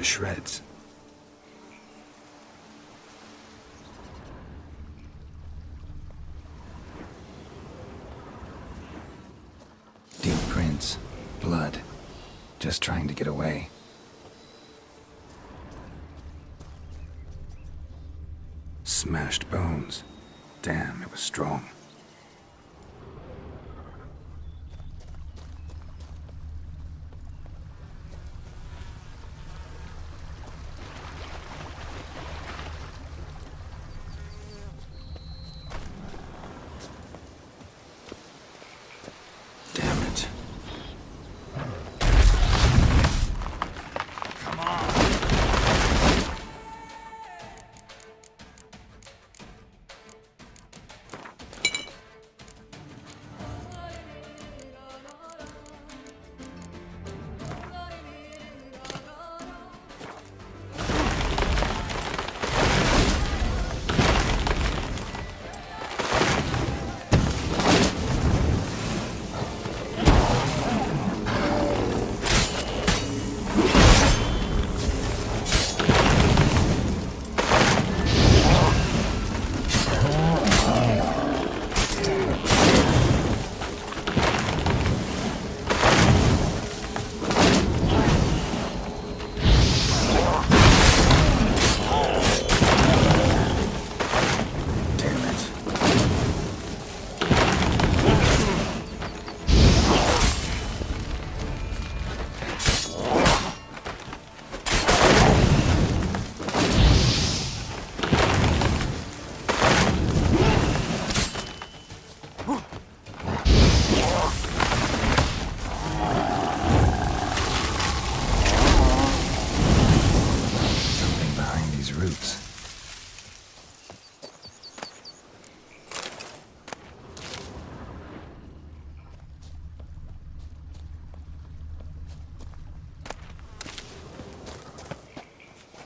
shreds. Deep prints, blood, just trying to get away. Smashed bones. Damn, it was strong. Damn it. Come on.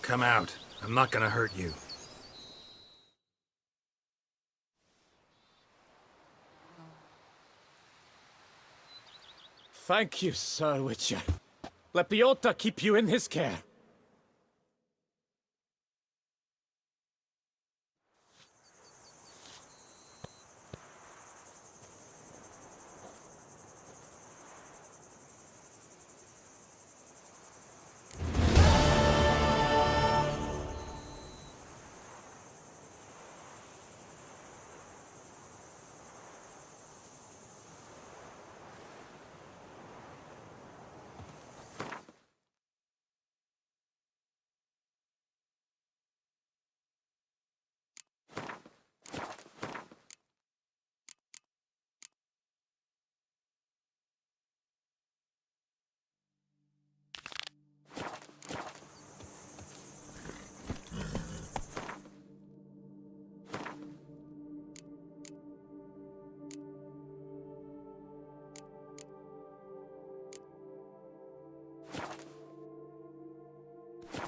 Come out. I'm not gonna hurt you. Thank you, Sir Witcher. Let Biota keep you in his care.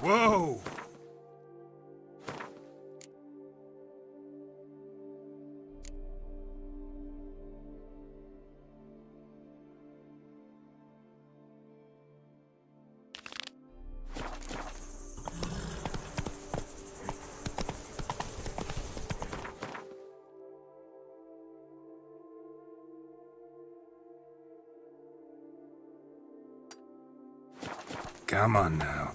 Whoa! Come on now.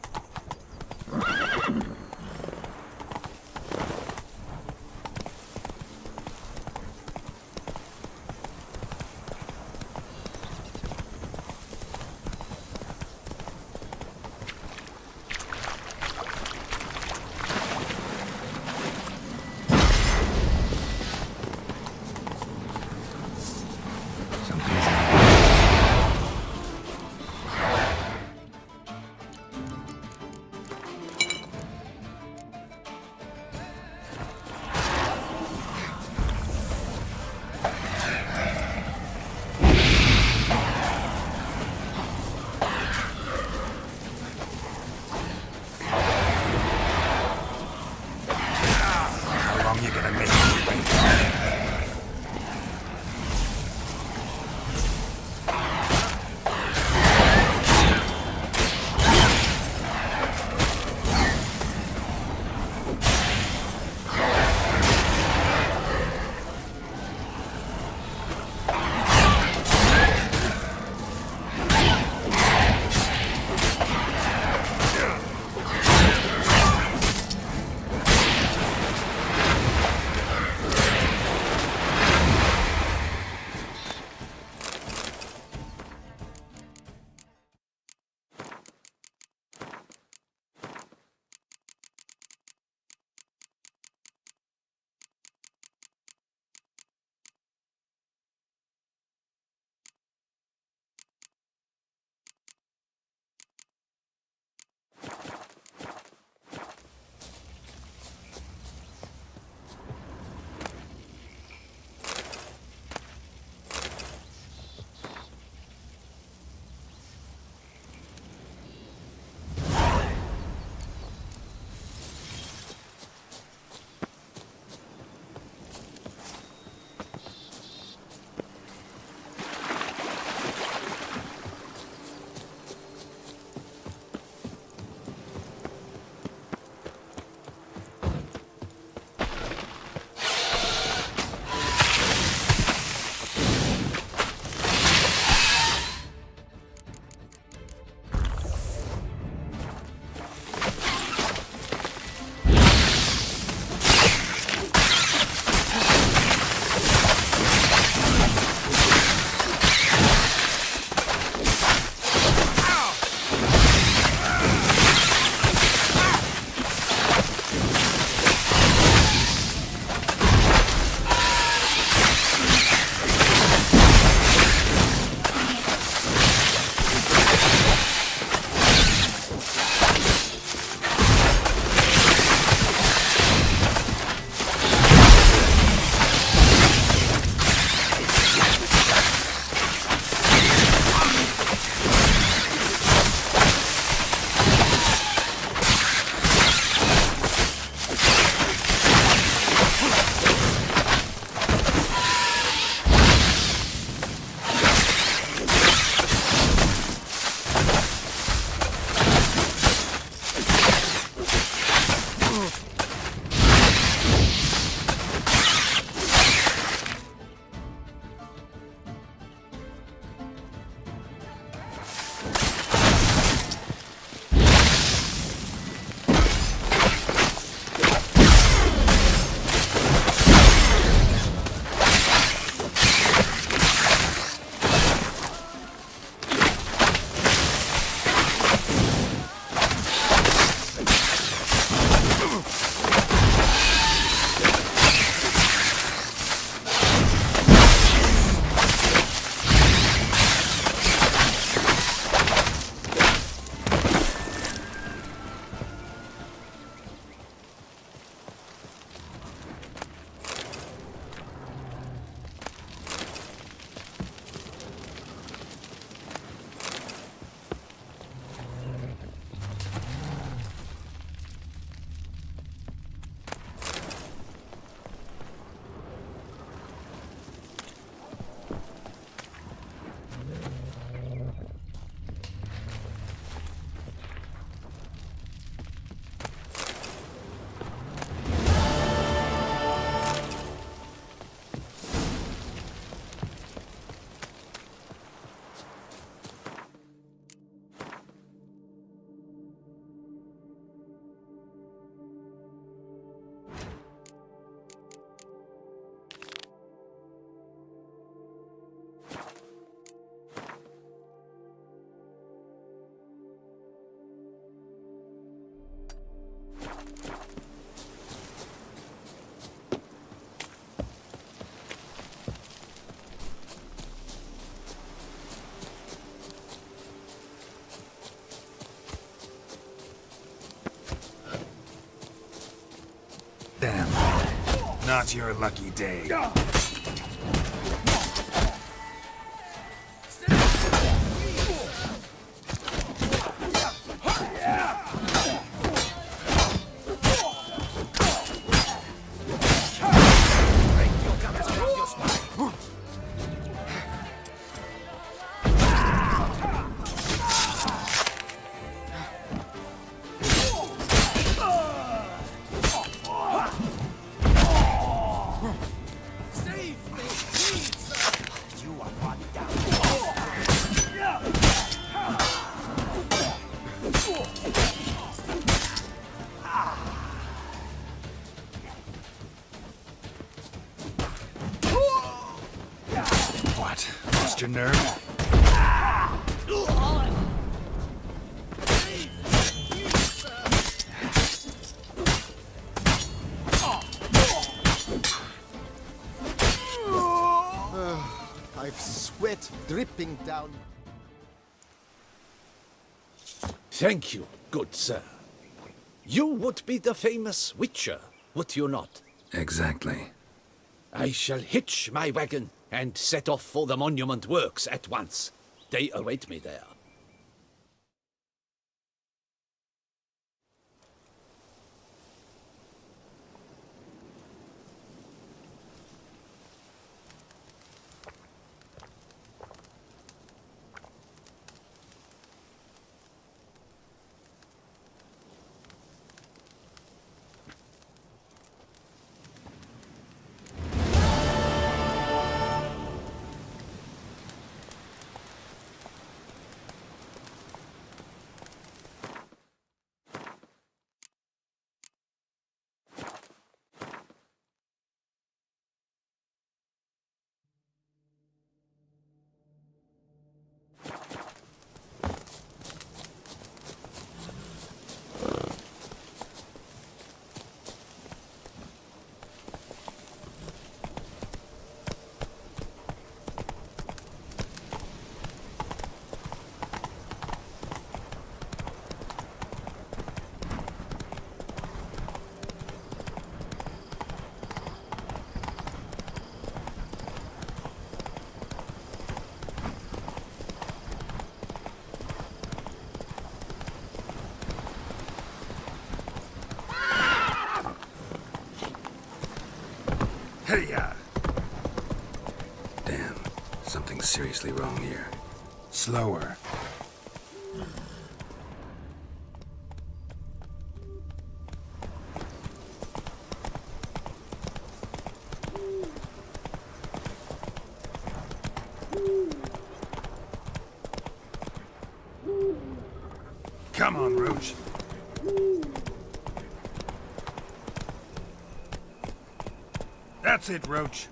Not your lucky day. What? Lost your nerve? I've sweat dripping down. Thank you, good sir. You would be the famous Witcher, would you not? Exactly. I shall hitch my wagon and set off for the monument works at once. They await me there. Hey-ya! Damn, something's seriously wrong here. Slower. Come on, Roach. That's it, Roach.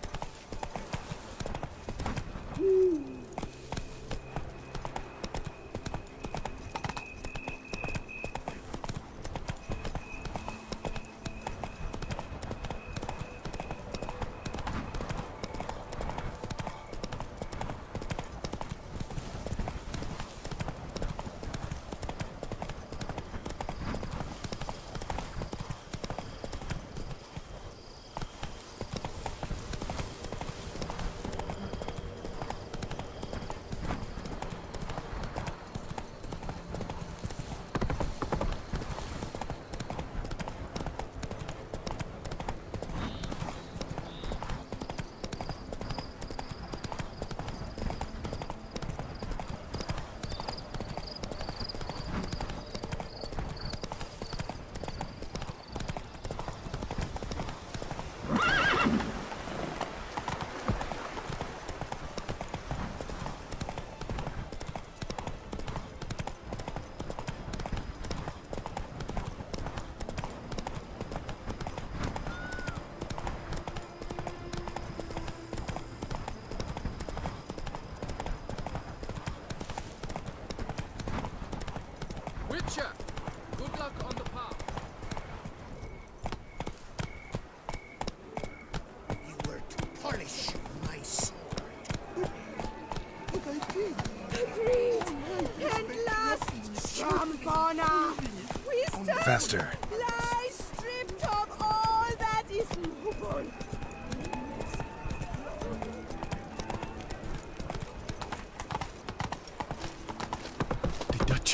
Witcher, good luck on the path. You were to polish my sword. But I did. At last, Shampana! We stand Faster. lie stripped of all that is noble.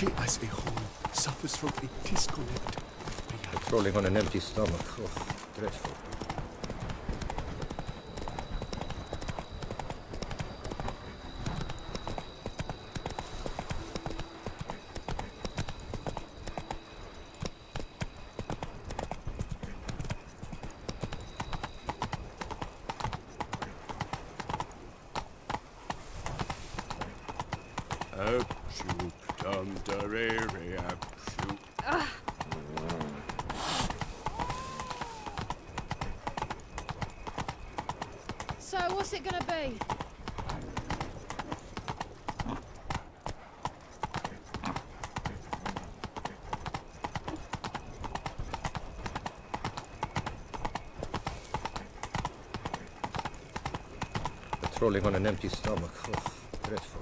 body as a whole suffers from a disconnect. Patrolling on an empty stomach. Oh, dreadful. So, what's it gonna be? Patrolling on an empty stomach. Oh, dreadful.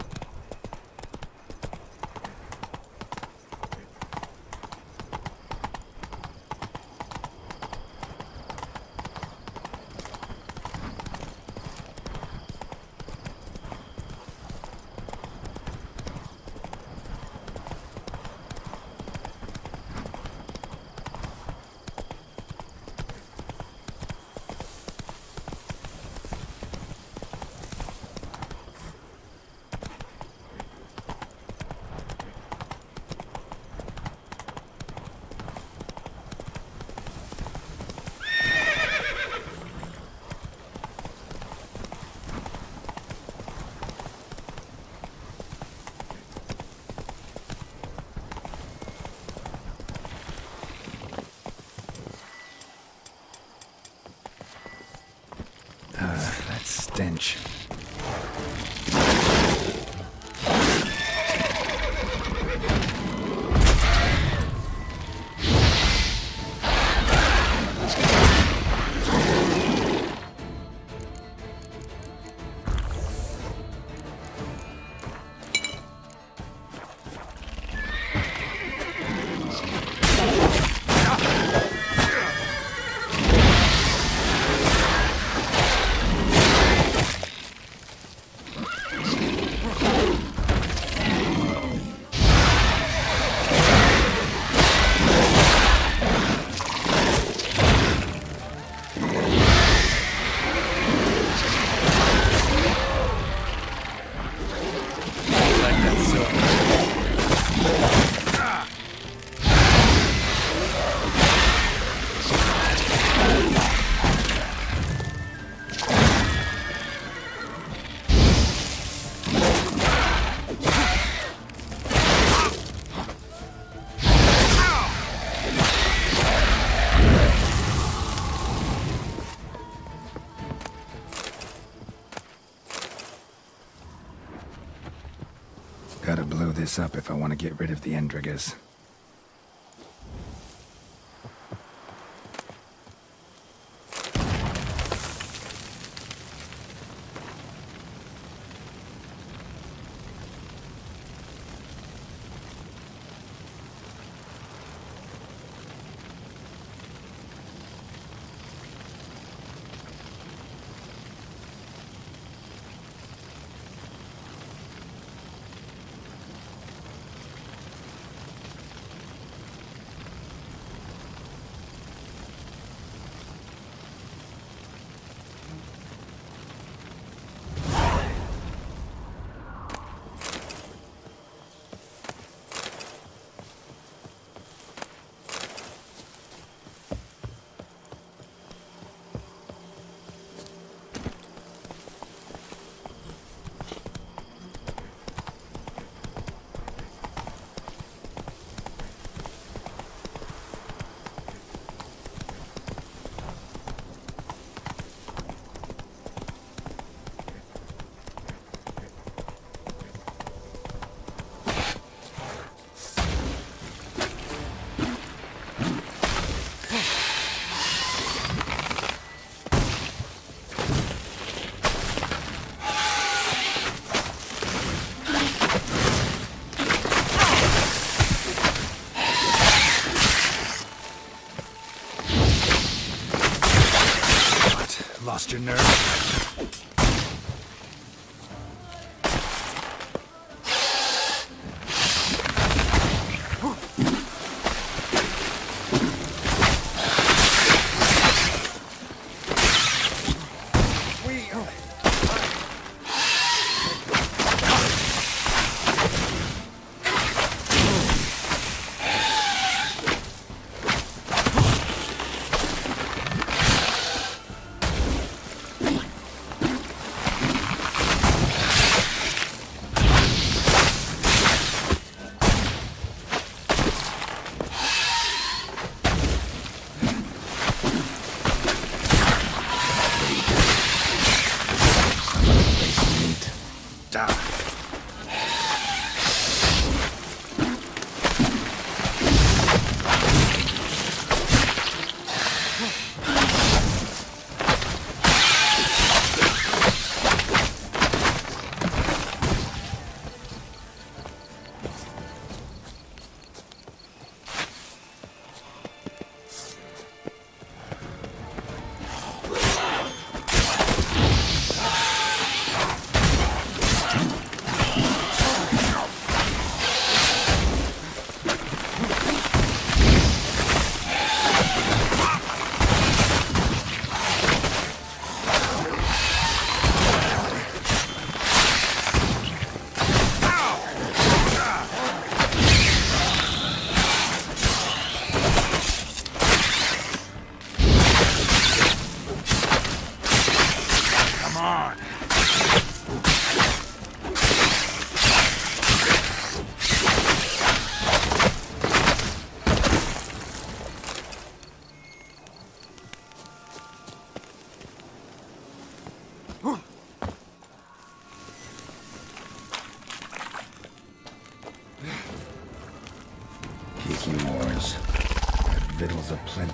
That stench. Gotta blow this up if I want to get rid of the Endriggers. Lost your nerve?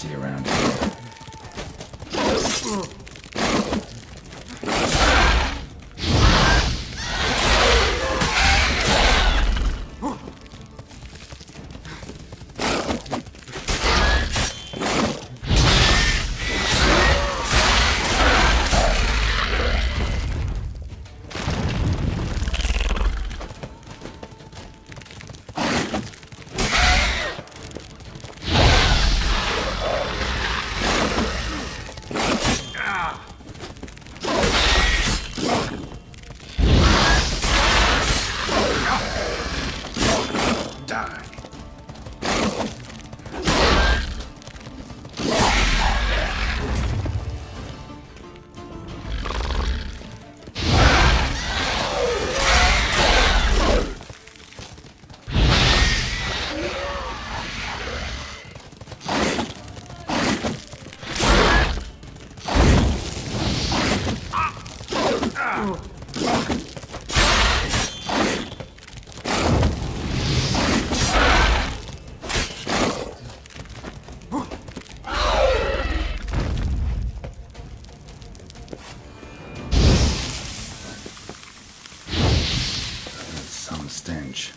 see around here. Some stench.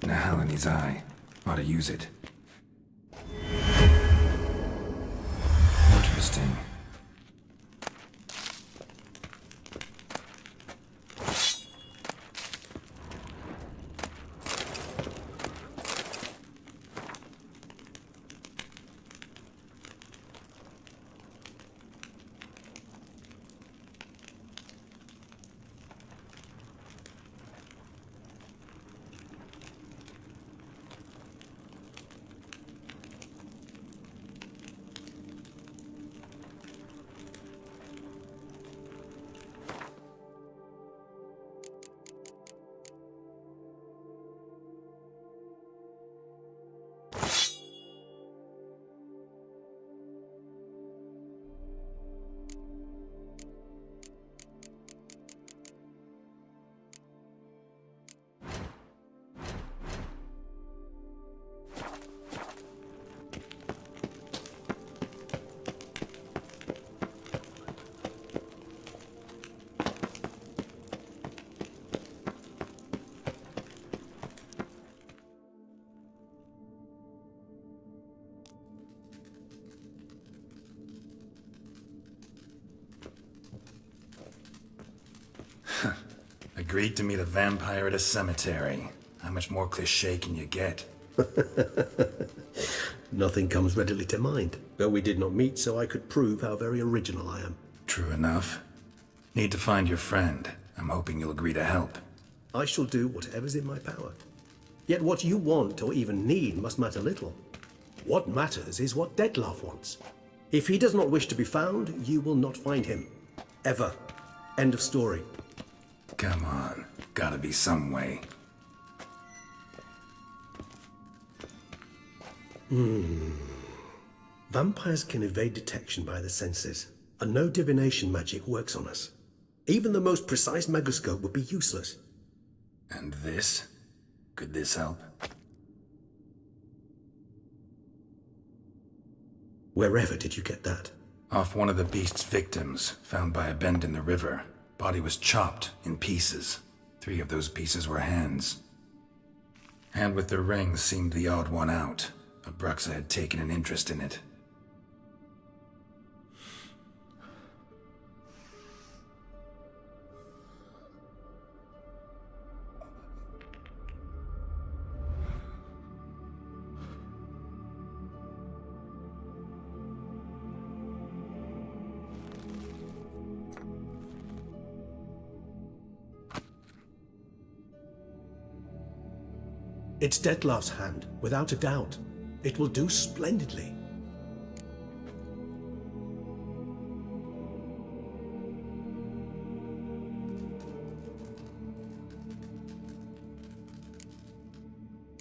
Nahalani's eye. Ought to use it. Interesting. agreed to meet a vampire at a cemetery. How much more cliché can you get? Nothing comes readily to mind, though we did not meet so I could prove how very original I am. True enough. Need to find your friend. I'm hoping you'll agree to help. I shall do whatever's in my power. Yet what you want or even need must matter little. What matters is what Detlef wants. If he does not wish to be found, you will not find him. Ever. End of story. Come on. Gotta be some way. Vampires can evade detection by the senses, and no divination magic works on us. Even the most precise megascope would be useless. And this? Could this help? Wherever did you get that? Off one of the beast's victims, found by a bend in the river. Body was chopped in pieces. 3 of those pieces were hands. Hand with the ring seemed the odd one out, but Bruxa had taken an interest in it. It's Detlef's hand, without a doubt. It will do splendidly.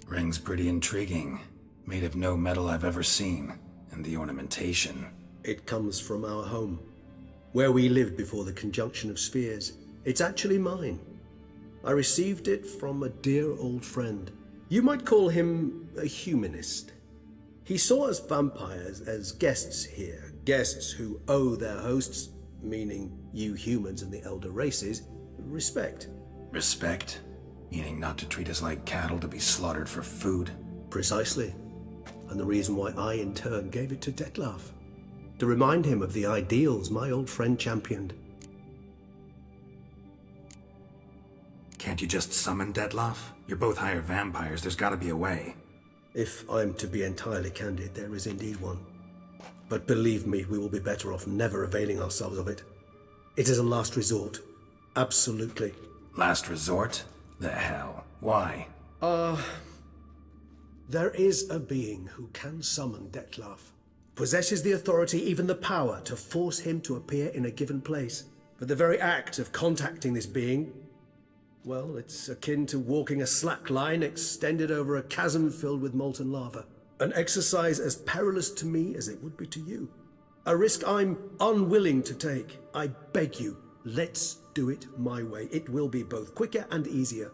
Ring's pretty intriguing. Made of no metal I've ever seen. And the ornamentation. It comes from our home, where we lived before the conjunction of spheres. It's actually mine. I received it from a dear old friend. You might call him a humanist. He saw us vampires as guests here, guests who owe their hosts, meaning you humans and the elder races, respect. Respect? Meaning not to treat us like cattle to be slaughtered for food? Precisely. And the reason why I in turn gave it to Detlef. To remind him of the ideals my old friend championed. Can't you just summon Detlef? You're both higher vampires, there's gotta be a way. If I'm to be entirely candid, there is indeed one. But believe me, we will be better off never availing ourselves of it. It is a last resort. Absolutely. Last resort? The hell? Why? There is a being who can summon Detlef. Possesses the authority, even the power, to force him to appear in a given place. But the very act of contacting this being, well, it's akin to walking a slack line extended over a chasm filled with molten lava. An exercise as perilous to me as it would be to you. A risk I'm unwilling to take. I beg you, let's do it my way. It will be both quicker and easier.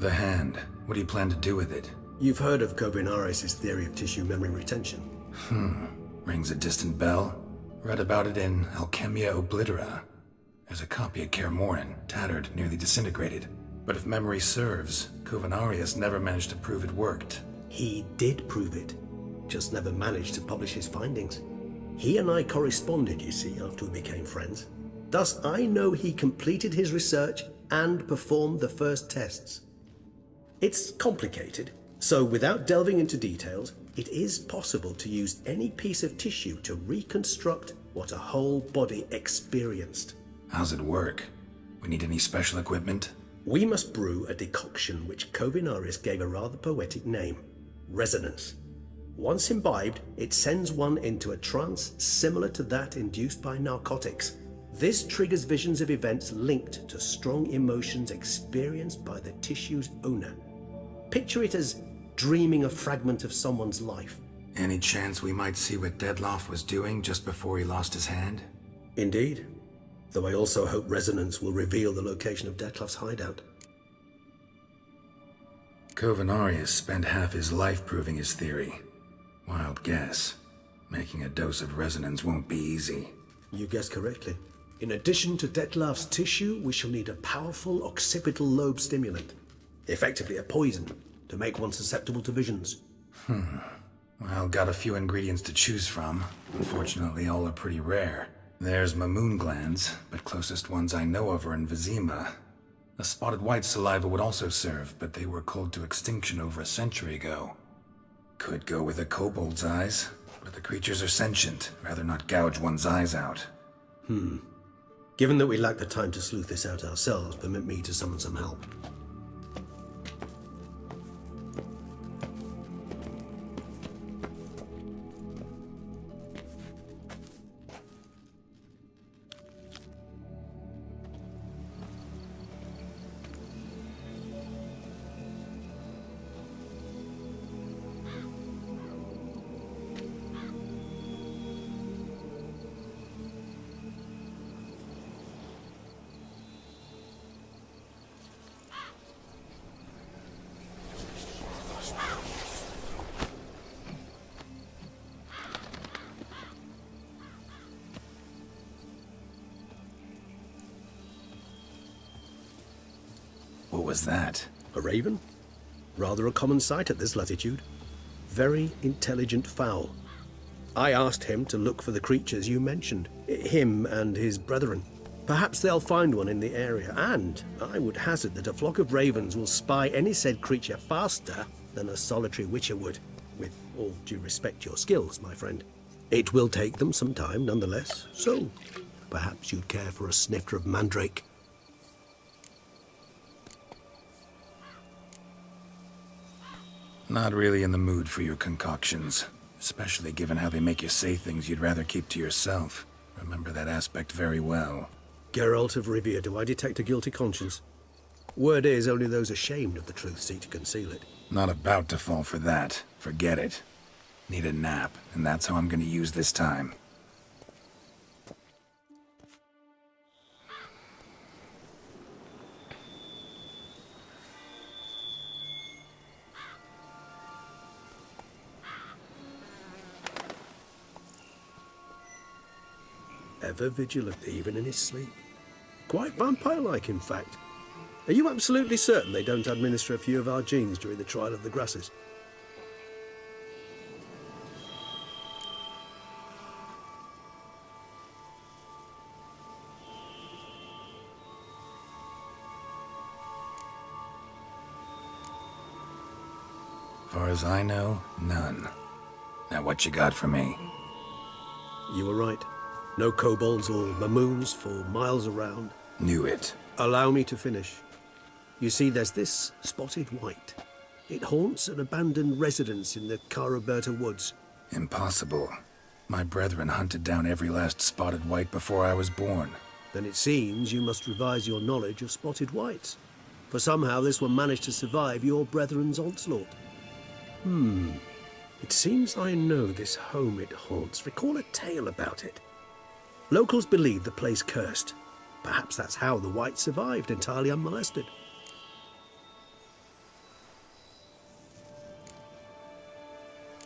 The hand. What do you plan to do with it? You've heard of Kovinaris' theory of tissue memory retention. Rings a distant bell. Read about it in Alchemia Oblitera. There's a copy of Kermoran, tattered, nearly disintegrated. But if memory serves, Kovinaris never managed to prove it worked. He did prove it, just never managed to publish his findings. He and I corresponded, you see, after we became friends. Thus, I know he completed his research and performed the first tests. It's complicated, so without delving into details, it is possible to use any piece of tissue to reconstruct what a whole body experienced. How's it work? We need any special equipment? We must brew a decoction which Kovinaris gave a rather poetic name, resonance. Once imbibed, it sends one into a trance similar to that induced by narcotics. This triggers visions of events linked to strong emotions experienced by the tissue's owner. Picture it as dreaming a fragment of someone's life. Any chance we might see what Detlef was doing just before he lost his hand? Indeed. Though I also hope resonance will reveal the location of Detlef's hideout. Kovinaris spent half his life proving his theory. Wild guess. Making a dose of resonance won't be easy. You guessed correctly. In addition to Detlef's tissue, we shall need a powerful occipital lobe stimulant. Effectively a poison, to make one susceptible to visions. Well, got a few ingredients to choose from. Unfortunately, all are pretty rare. There's Mamoon glands, but closest ones I know of are in Vizima. A spotted white saliva would also serve, but they were cold to extinction over a century ago. Could go with a kobold's eyes, but the creatures are sentient. Rather not gouge one's eyes out. Given that we lack the time to sleuth this out ourselves, permit me to summon some help. What was that? A raven? Rather a common sight at this latitude. Very intelligent fowl. I asked him to look for the creatures you mentioned, him and his brethren. Perhaps they'll find one in the area, and I would hazard that a flock of ravens will spy any said creature faster than a solitary witcher would, with all due respect to your skills, my friend. It will take them some time, nonetheless, so perhaps you'd care for a snifter of mandrake. Not really in the mood for your concoctions, especially given how they make you say things you'd rather keep to yourself. Remember that aspect very well. Geralt of Rivia, do I detect a guilty conscience? Word is, only those ashamed of the truth seek to conceal it. Not about to fall for that. Forget it. Need a nap, and that's how I'm gonna use this time. Ever vigilant, even in his sleep. Quite vampire-like, in fact. Are you absolutely certain they don't administer a few of our genes during the trial of the grasses? Far as I know, none. Now what you got for me? You were right. No kobolds or mamoons for miles around. Knew it. Allow me to finish. You see, there's this spotted white. It haunts an abandoned residence in the Caraberta woods. Impossible. My brethren hunted down every last spotted white before I was born. Then it seems you must revise your knowledge of spotted whites. For somehow this one managed to survive your brethren's onslaught. It seems I know this home it haunts. Recall a tale about it. Locals believe the place cursed. Perhaps that's how the white survived entirely unmolested.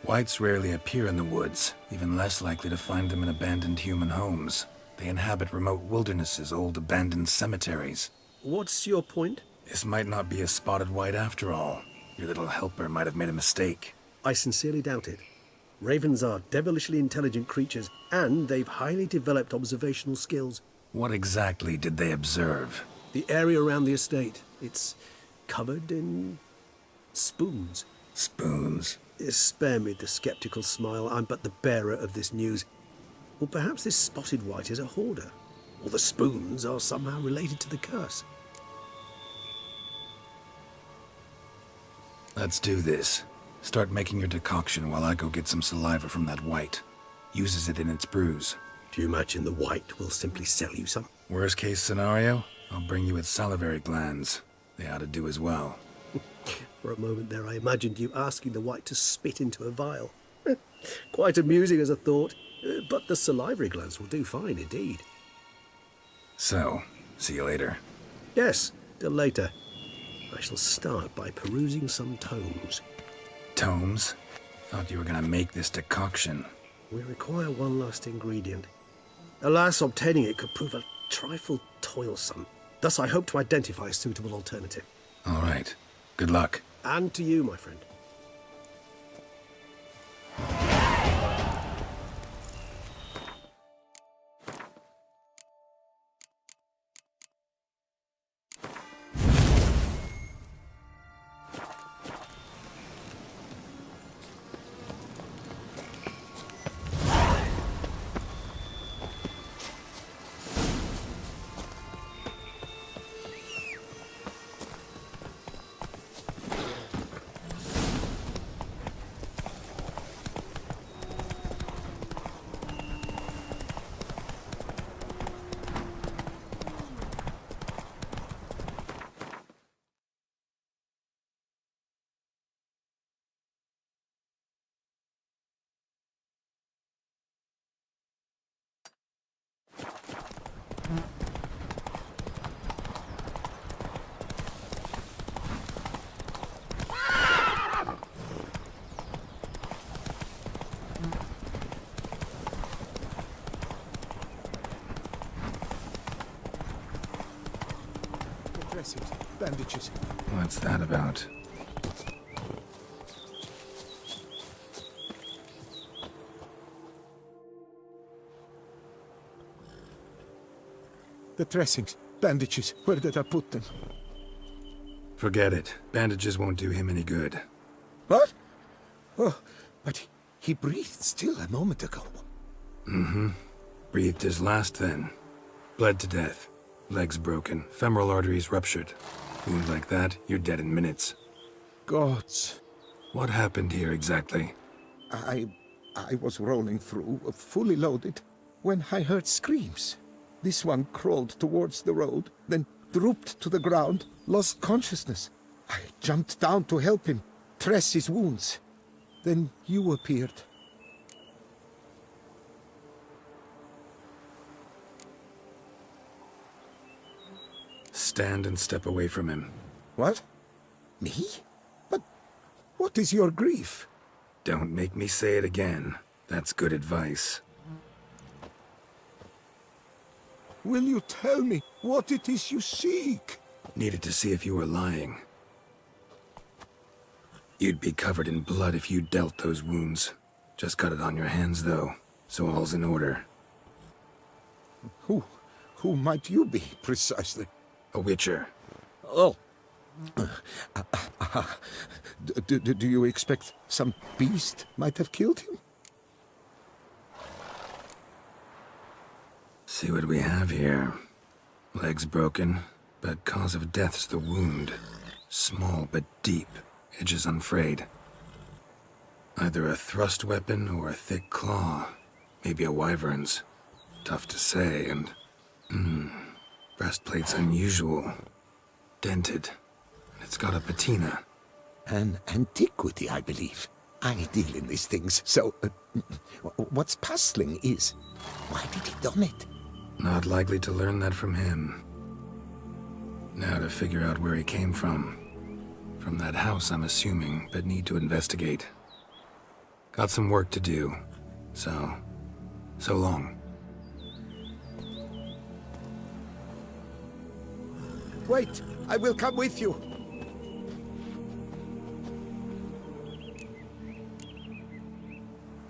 Whites rarely appear in the woods, even less likely to find them in abandoned human homes. They inhabit remote wildernesses, old abandoned cemeteries. What's your point? This might not be a spotted white after all. Your little helper might have made a mistake. I sincerely doubt it. Ravens are devilishly intelligent creatures, and they've highly developed observational skills. What exactly did they observe? The area around the estate, it's covered in spoons. Spoons? Spare me the skeptical smile. I'm but the bearer of this news. Or perhaps this spotted white is a hoarder. Or the spoons are somehow related to the curse. Let's do this. Start making your decoction while I go get some saliva from that white. Uses it in its brews. Do you imagine the white will simply sell you some? Worst case scenario, I'll bring you its salivary glands. They ought to do as well. For a moment there I imagined you asking the white to spit into a vial. Quite amusing as a thought, but the salivary glands will do fine indeed. So, see you later. Yes, till later. I shall start by perusing some tomes. Tomes? Thought you were gonna make this decoction. We require one last ingredient. Alas, obtaining it could prove a trifle toilsome. Thus I hope to identify a suitable alternative. All right. Good luck. And to you, my friend. dressings, bandages. What's that about? The dressings, bandages. Where did I put them? Forget it. Bandages won't do him any good. What? Oh, but he breathed still a moment ago. Mm-hmm. Breathed his last then. Bled to death. Legs broken. Femoral arteries ruptured. Wound like that, you're dead in minutes. Gods. What happened here exactly? I was rolling through, fully loaded, when I heard screams. This one crawled towards the road, then drooped to the ground, lost consciousness. I jumped down to help him, dress his wounds. Then you appeared. Stand and step away from him. What? Me? But what is your grief? Don't make me say it again. That's good advice. Will you tell me what it is you seek? Needed to see if you were lying. You'd be covered in blood if you dealt those wounds. Just got it on your hands, though, so all's in order. Who might you be, precisely? A witcher. Oh. Do you expect some beast might have killed him? See what we have here. Legs broken, but cause of death's the wound. Small but deep, edges unfrayed. Either a thrust weapon or a thick claw. Maybe a wyvern's. Tough to say, and... breastplate's unusual. Dented. And it's got a patina. An antiquity, I believe. I deal in these things, so... what's puzzling is... why did he done it? Not likely to learn that from him. Now to figure out where he came from. From that house, I'm assuming, but need to investigate. Got some work to do. So long. Wait, I will come with you.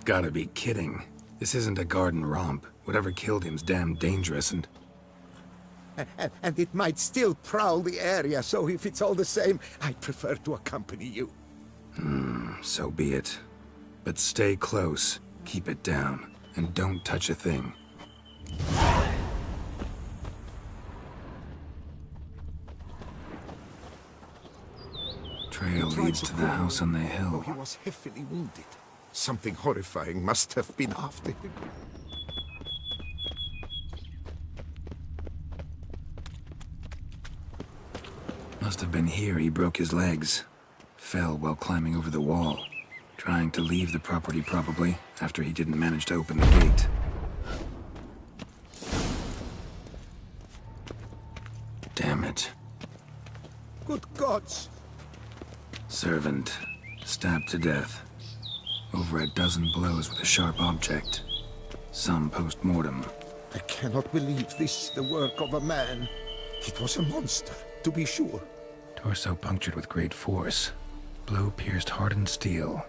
Gotta be kidding. This isn't a garden romp. Whatever killed him's damn dangerous and... And it might still prowl the area, so if it's all the same, I prefer to accompany you. So be it. But stay close, keep it down, and don't touch a thing. Trail leads to the house on the hill. He was heavily wounded. Something horrifying must have been after him. Must have been here he broke his legs. Fell while climbing over the wall. Trying to leave the property, probably, after he didn't manage to open the gate. Damn it. Good gods! Servant. Stabbed to death. Over a dozen blows with a sharp object. Some post-mortem. I cannot believe this the work of a man. It was a monster, to be sure. Torso punctured with great force. Blow pierced hardened steel.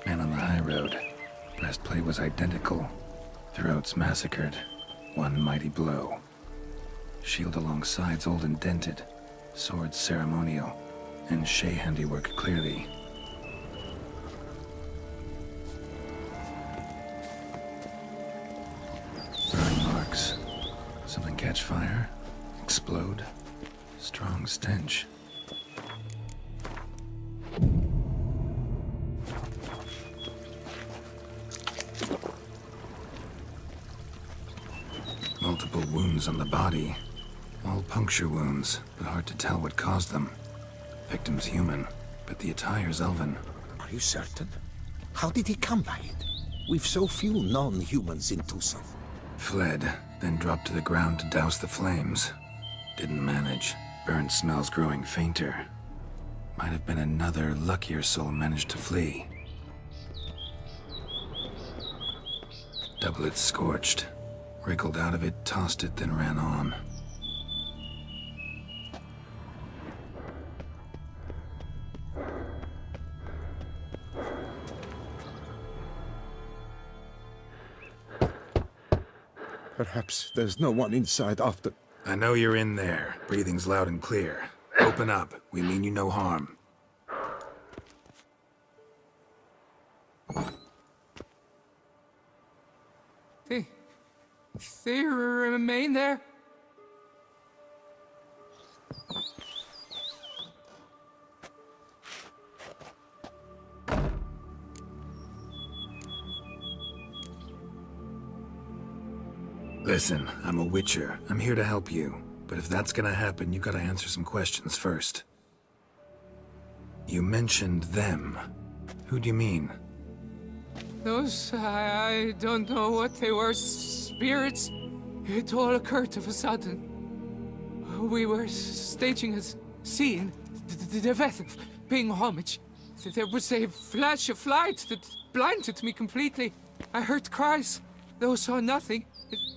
Man on the high road. Breastplate was identical. Throats massacred. One mighty blow. Shield along sides old and dented. Sword ceremonial. And Shay handiwork clearly. Burn marks. Something catch fire? Explode? Strong stench. Multiple wounds on the body. All puncture wounds, but hard to tell what caused them. Victim's human, but the attire's elven. Are you certain? How did he come by it? We've so few non-humans in Tucson. Fled, then dropped to the ground to douse the flames. Didn't manage. Burnt smells growing fainter. Might have been another luckier soul managed to flee. Doublet scorched. Wriggled out of it, tossed it, then ran on. Perhaps there's no one inside after... I know you're in there. Breathing's loud and clear. Open up. We mean you no harm. They remain there? Listen, I'm a witcher. I'm here to help you. But if that's gonna happen, you gotta answer some questions first. You mentioned them. Who do you mean? Those, I don't know what they were. Spirits. It all occurred of a sudden. We were staging a scene, the death of paying homage. There was a flash of light that blinded me completely. I heard cries, though saw nothing.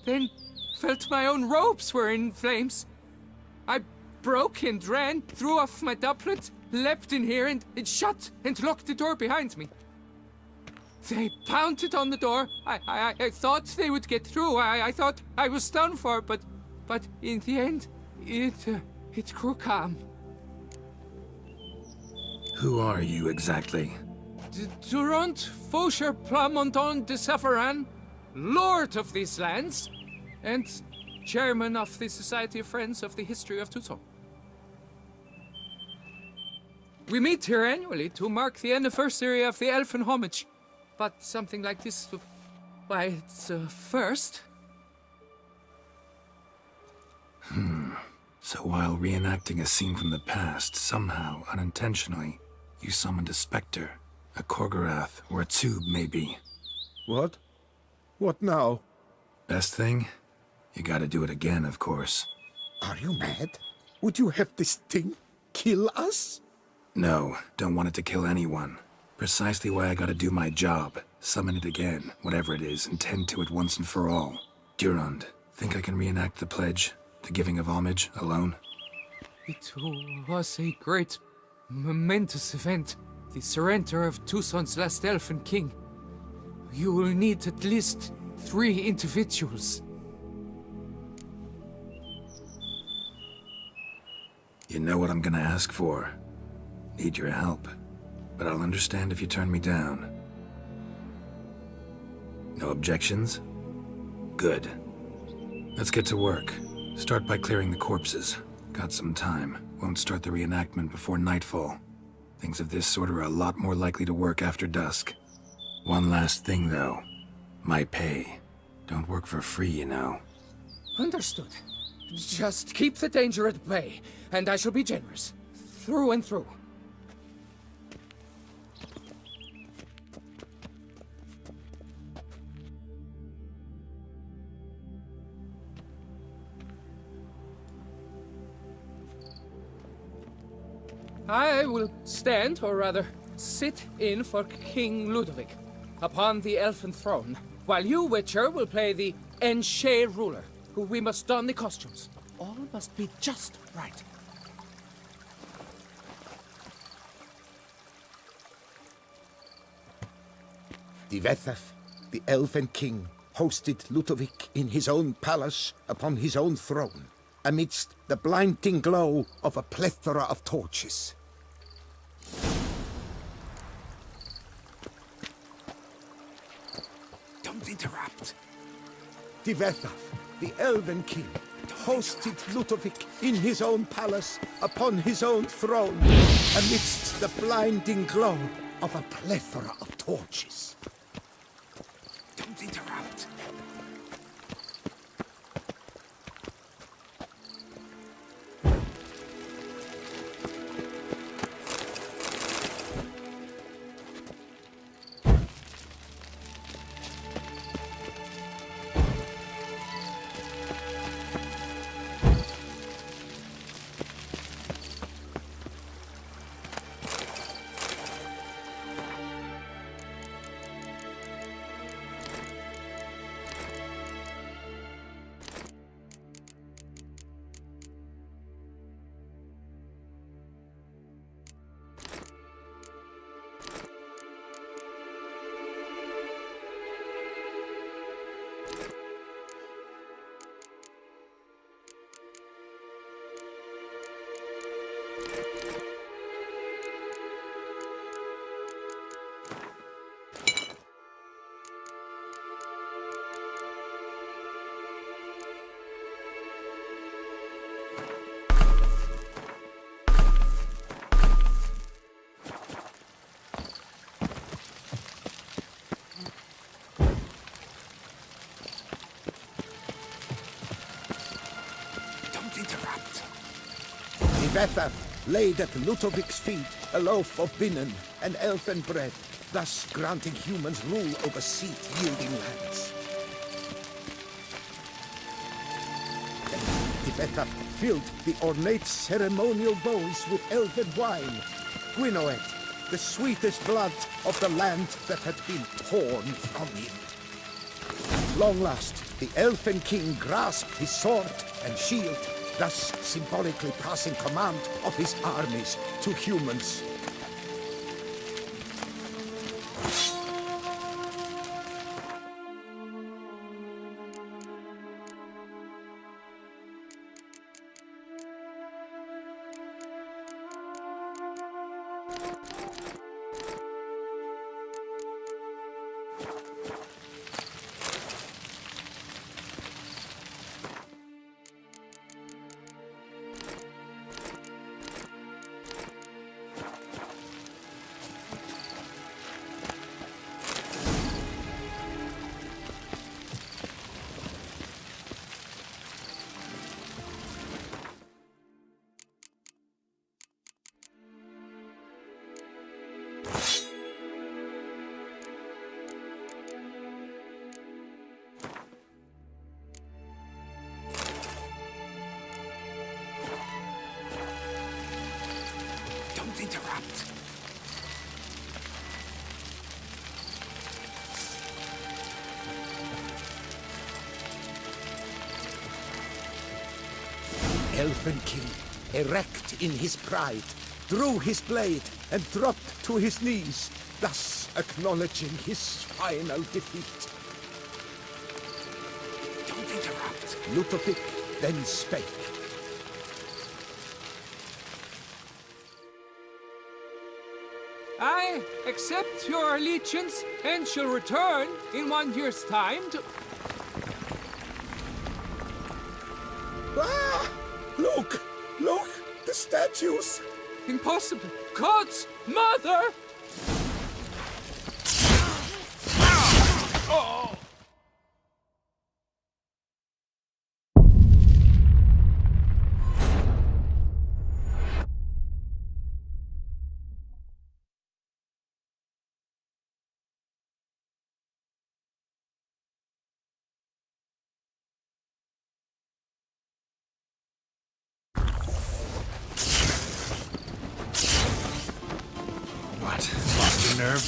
Then felt my own robes were in flames. I broke and ran, threw off my doublet, leapt in here and it shut and locked the door behind me. They pounded on the door. I thought they would get through. I thought I was done for, but in the end, it grew calm. Who are you exactly? Durant Faucher Plamondon de Savarin, Lord of these lands, and Chairman of the Society of Friends of the History of Tucson. We meet here annually to mark the anniversary of the Elfin Homage. But something like this, why, it's a first. So while reenacting a scene from the past, somehow, unintentionally, you summoned a specter, a Korgorath, or a tube, maybe. What? What now? Best thing? You gotta do it again, of course. Are you mad? Would you have this thing kill us? No, don't want it to kill anyone. Precisely why I gotta do my job. Summon it again, whatever it is, and tend to it once and for all. Durand, think I can reenact the pledge, the giving of homage, alone? It was a great, momentous event. The surrender of Tucson's last elfin king. You will need at least 3 individuals. You know what I'm gonna ask for. Need your help. But I'll understand if you turn me down. No objections? Good. Let's get to work. Start by clearing the corpses. Got some time. Won't start the reenactment before nightfall. Things of this sort are a lot more likely to work after dusk. One last thing, though. My pay. Don't work for free, you know. Understood. Just keep the danger at bay, and I shall be generous. Through and through. I will stand, or rather, sit in for King Ludovic, upon the elfin throne, while you, Witcher, will play the Enche ruler, who we must don the costumes. All must be just right. Divethaf, the elven king, hosted Ludovic in his own palace upon his own throne, amidst the blinding glow of a plethora of torches. Don't interrupt. Divethaf, the elven king, hosted Ludovic in his own palace upon his own throne, amidst the blinding glow of a plethora of torches. Don't interrupt. Tivetha laid at Ludovic's feet a loaf of binnen and elfin bread, thus granting humans rule over seed-yielding lands. Tivetha filled the ornate ceremonial bowls with elven wine, Gwinoet, the sweetest blood of the land that had been torn from him. At long last, the elfin king grasped his sword and shield, thus symbolically passing command of his armies to humans. Don't interrupt. Elfin king, erect in his pride, drew his blade and dropped to his knees, thus acknowledging his final defeat. Don't interrupt. Ludovic then spake. I accept your allegiance and shall return in 1 year's time to... Ah! Look! Look! The statues! Impossible! God's mother! What? Lost your nerve?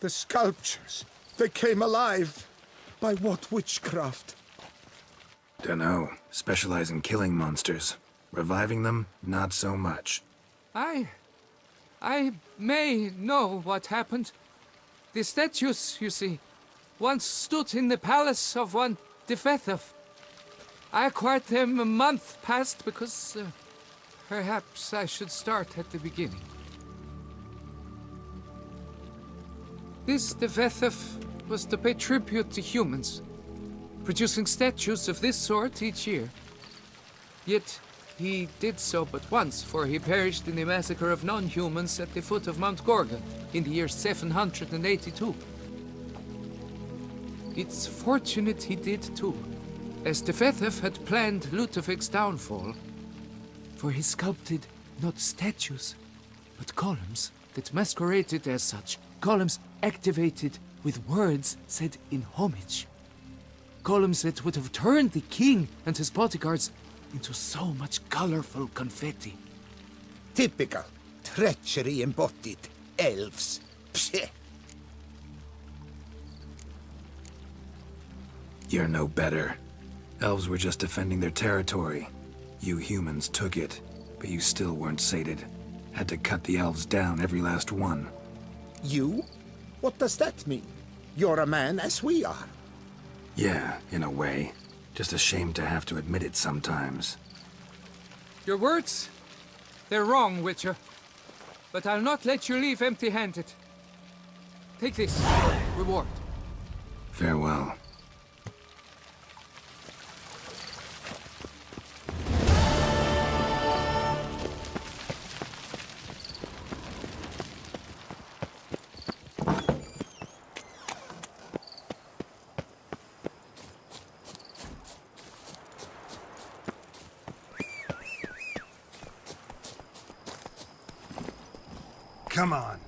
The sculptures, they came alive. By what witchcraft? Dunno. Specialize in killing monsters. Reviving them, not so much. I may know what happened. The statues, you see, once stood in the palace of one Defethov. I acquired them a month past because perhaps I should start at the beginning. This Defethov was to pay tribute to humans, producing statues of this sort each year. Yet he did so but once, for he perished in the massacre of non-humans at the foot of Mount Gorgon in the year 782. It's fortunate he did too, as Defethov had planned Ludovic's downfall, for he sculpted not statues, but columns that masqueraded as such, columns activated with words said in homage. Columns that would have turned the king and his bodyguards into so much colorful confetti. Typical. Treachery embodied. Elves. Psheh. You're no better. Elves were just defending their territory. You humans took it, but you still weren't sated. Had to cut the elves down, every last one. You? What does that mean? You're a man as we are. Yeah, in a way. Just ashamed to have to admit it sometimes. Your words? They're wrong, Witcher. But I'll not let you leave empty-handed. Take this. Reward. Farewell. Come on.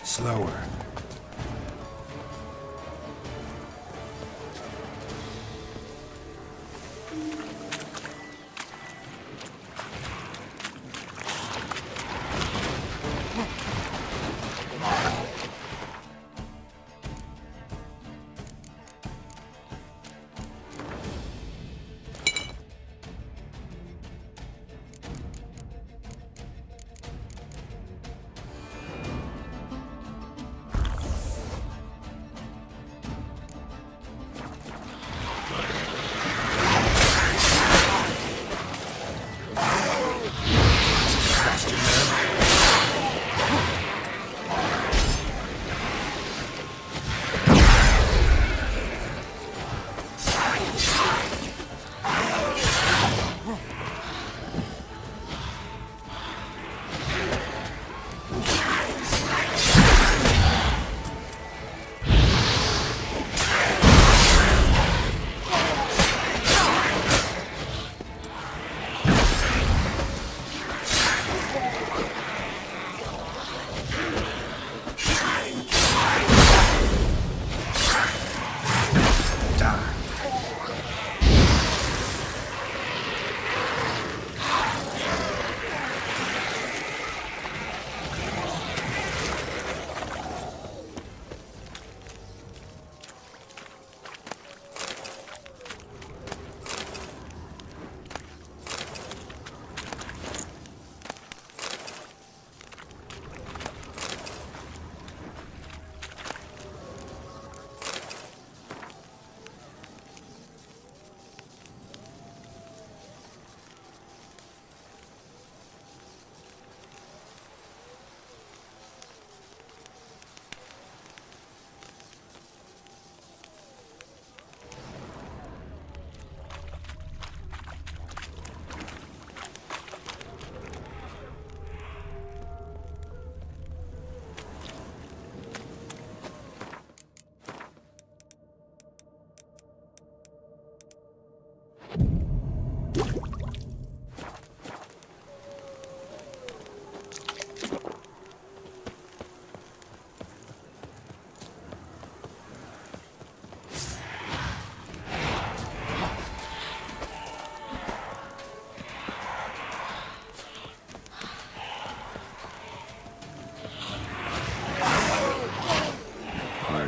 Slower.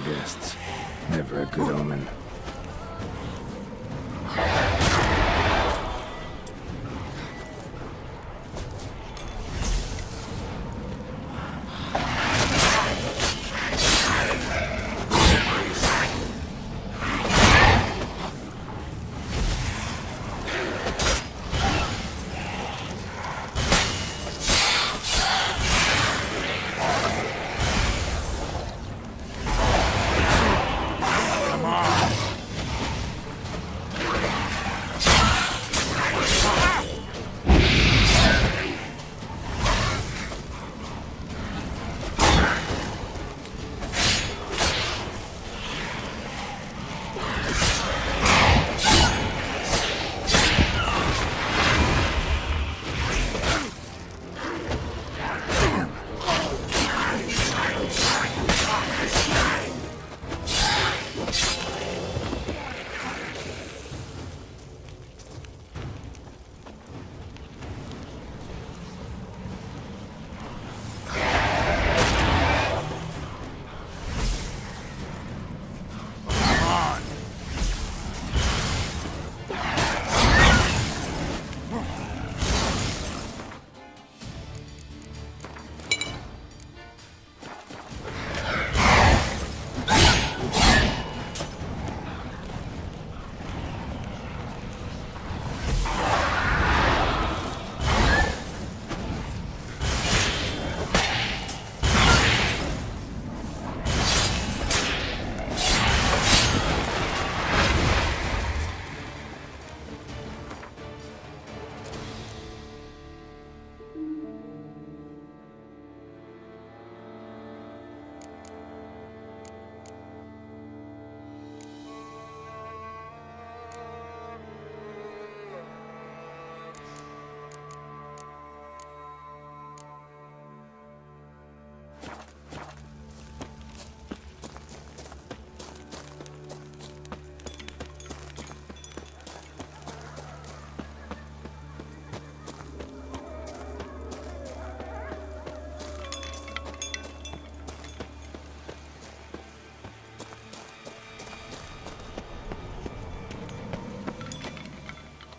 guests. Never a good omen.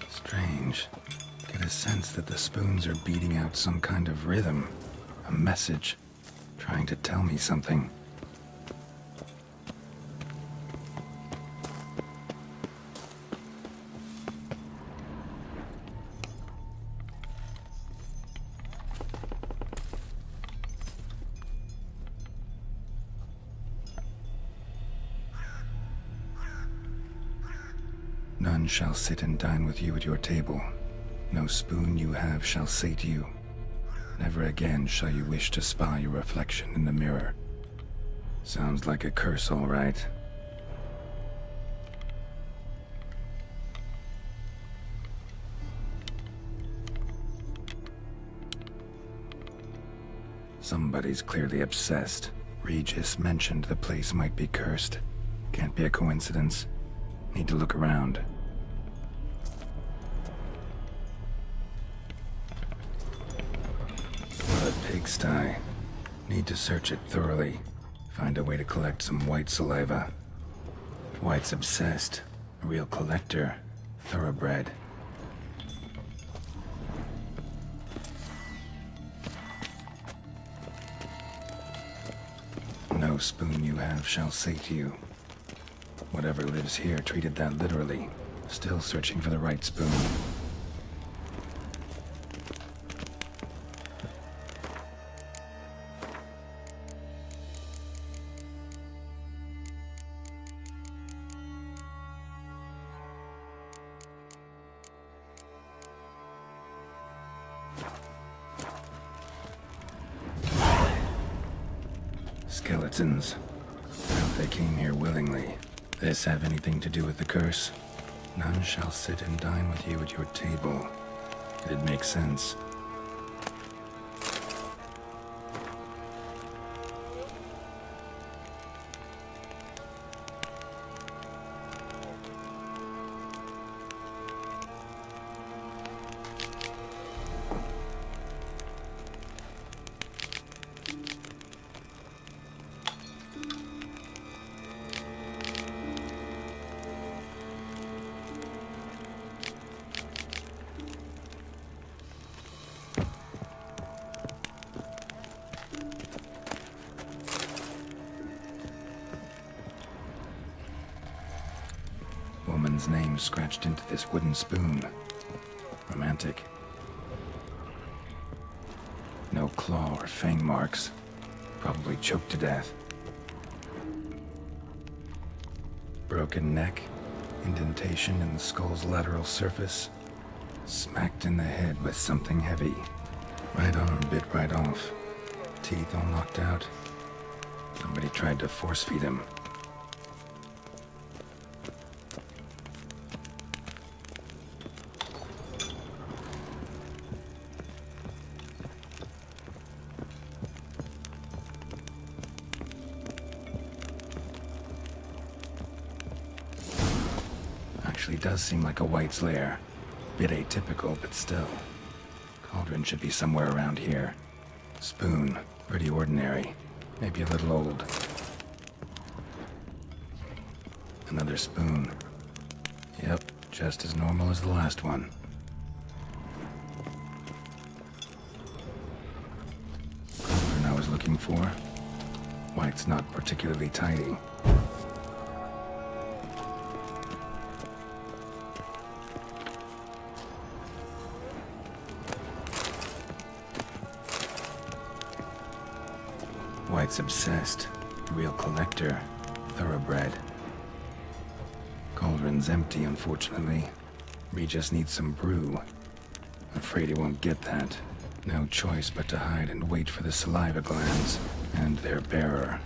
Strange. Get a sense that the spoons are beating out some kind of rhythm. A message. Trying to tell me something. None shall sit and dine with you at your table. No spoon you have shall say to you, never again shall you wish to spy your reflection in the mirror. Sounds like a curse, all right. Somebody's clearly obsessed. Regis mentioned the place might be cursed. Can't be a coincidence. Need to look around. What a pigsty. Need to search it thoroughly. Find a way to collect some white saliva. White's obsessed. A real collector. Thoroughbred. No spoon you have shall say to you. Whatever lives here treated that literally. Still searching for the right spoon. Skeletons. Doubt they came here willingly. This have anything to do with the curse? None shall sit and dine with you at your table. It'd make sense. woman's name scratched into this wooden spoon. Romantic. No claw or fang marks. Probably choked to death. Broken neck, indentation in the skull's lateral surface. Smacked in the head with something heavy. Right arm bit right off. Teeth all knocked out. Somebody tried to force feed him. Actually does seem like a White's lair. Bit atypical, but still. Cauldron should be somewhere around here. Spoon, pretty ordinary. Maybe a little old. Another spoon. Yep, just as normal as the last one. Cauldron I was looking for. White's not particularly tidy. White's obsessed. Real collector. Thoroughbred. Cauldron's empty, unfortunately. We just need some brew. Afraid he won't get that. No choice but to hide and wait for the saliva glands and their bearer.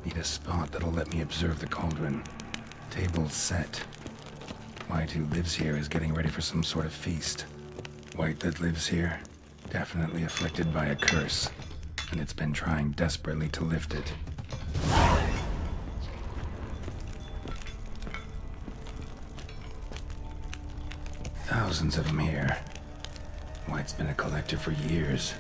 Need a spot that'll let me observe the cauldron. Table's set. White, who lives here, is getting ready for some sort of feast. White that lives here, definitely afflicted by a curse. And it's been trying desperately to lift it. Thousands of them here. White's been a collector for years.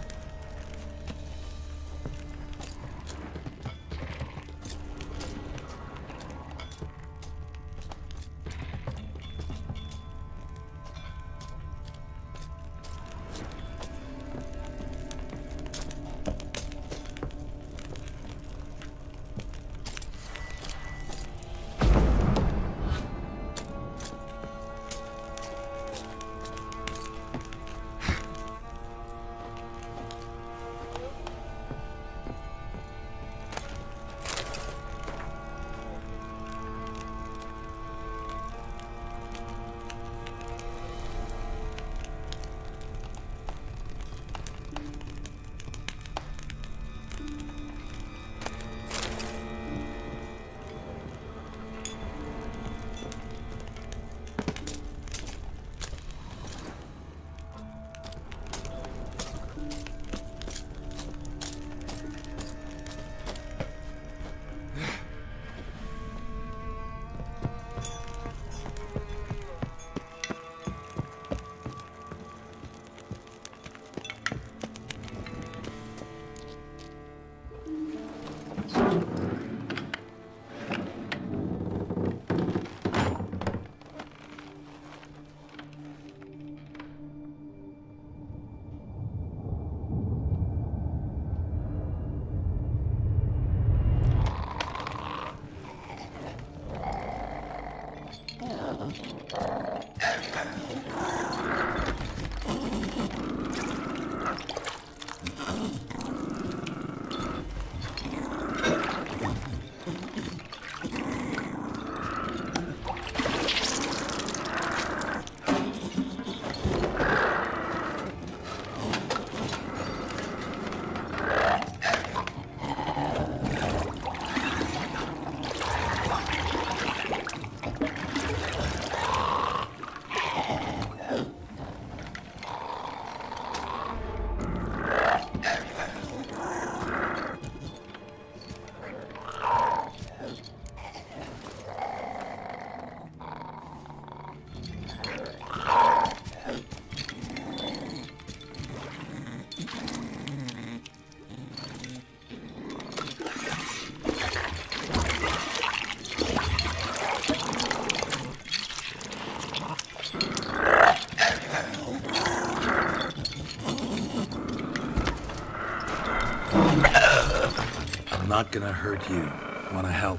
Not gonna hurt you. Wanna help?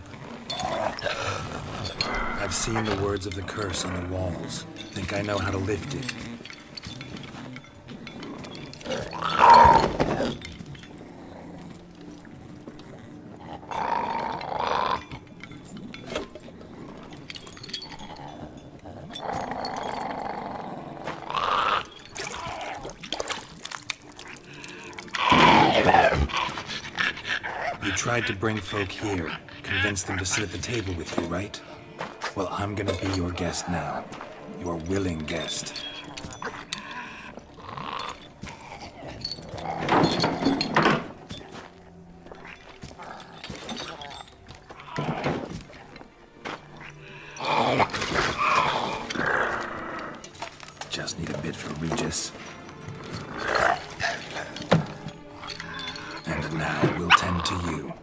I've seen the words of the curse on the walls. Think I know how to lift it. You tried to bring folk here, convince them to sit at the table with you, right? Well, I'm gonna be your guest now. Your willing guest. Just need a bit for Regis. And now we'll tend to you.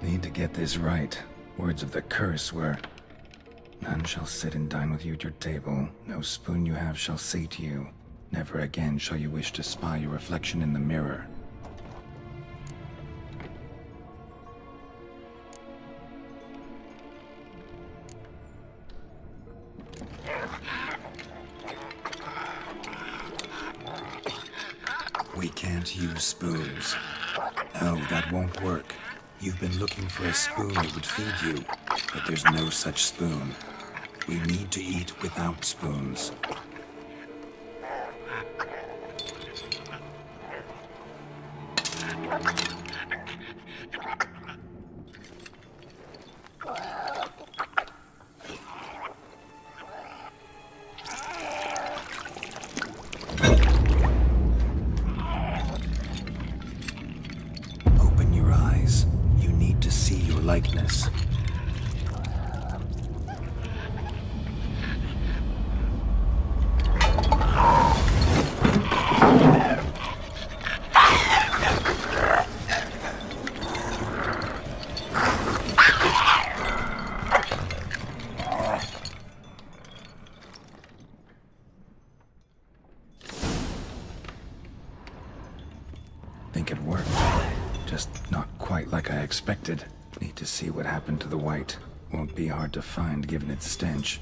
Need to get this right. Words of the curse were, none shall sit and dine with you at your table. No spoon you have shall sate you. Never again shall you wish to spy your reflection in the mirror. We can't use spoons. No, that won't work. You've been looking for a spoon that would feed you, but there's no such spoon. We need to eat without spoons. Open your eyes. You need to see your likeness. Think it worked. Just not quite like I expected. Need to see what happened to the white. Won't be hard to find given its stench.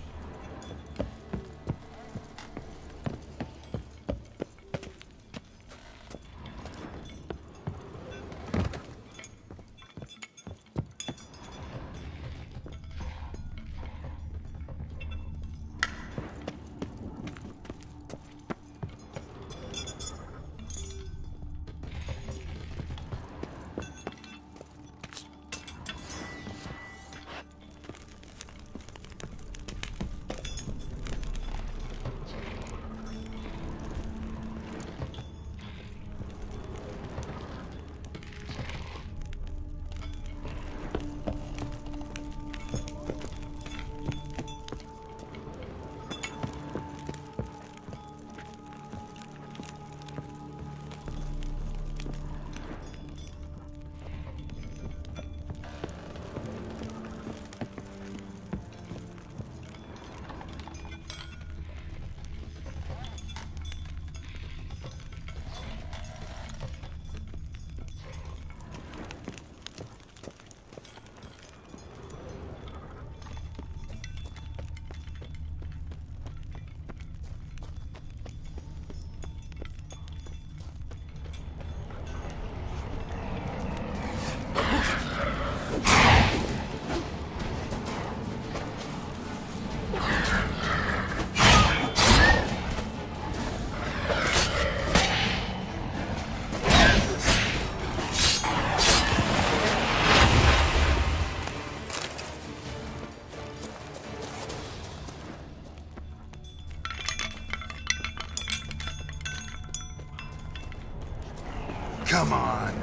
Come on.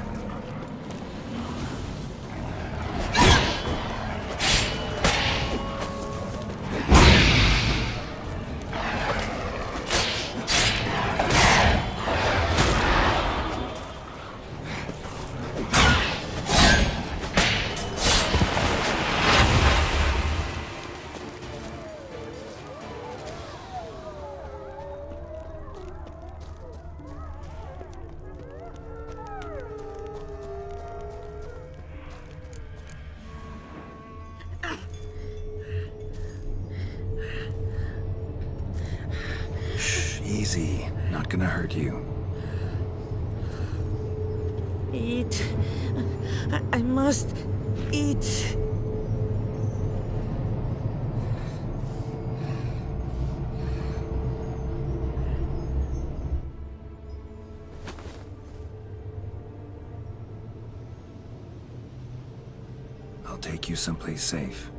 Easy. Not gonna hurt you. Eat. I must eat. I'll take you someplace safe.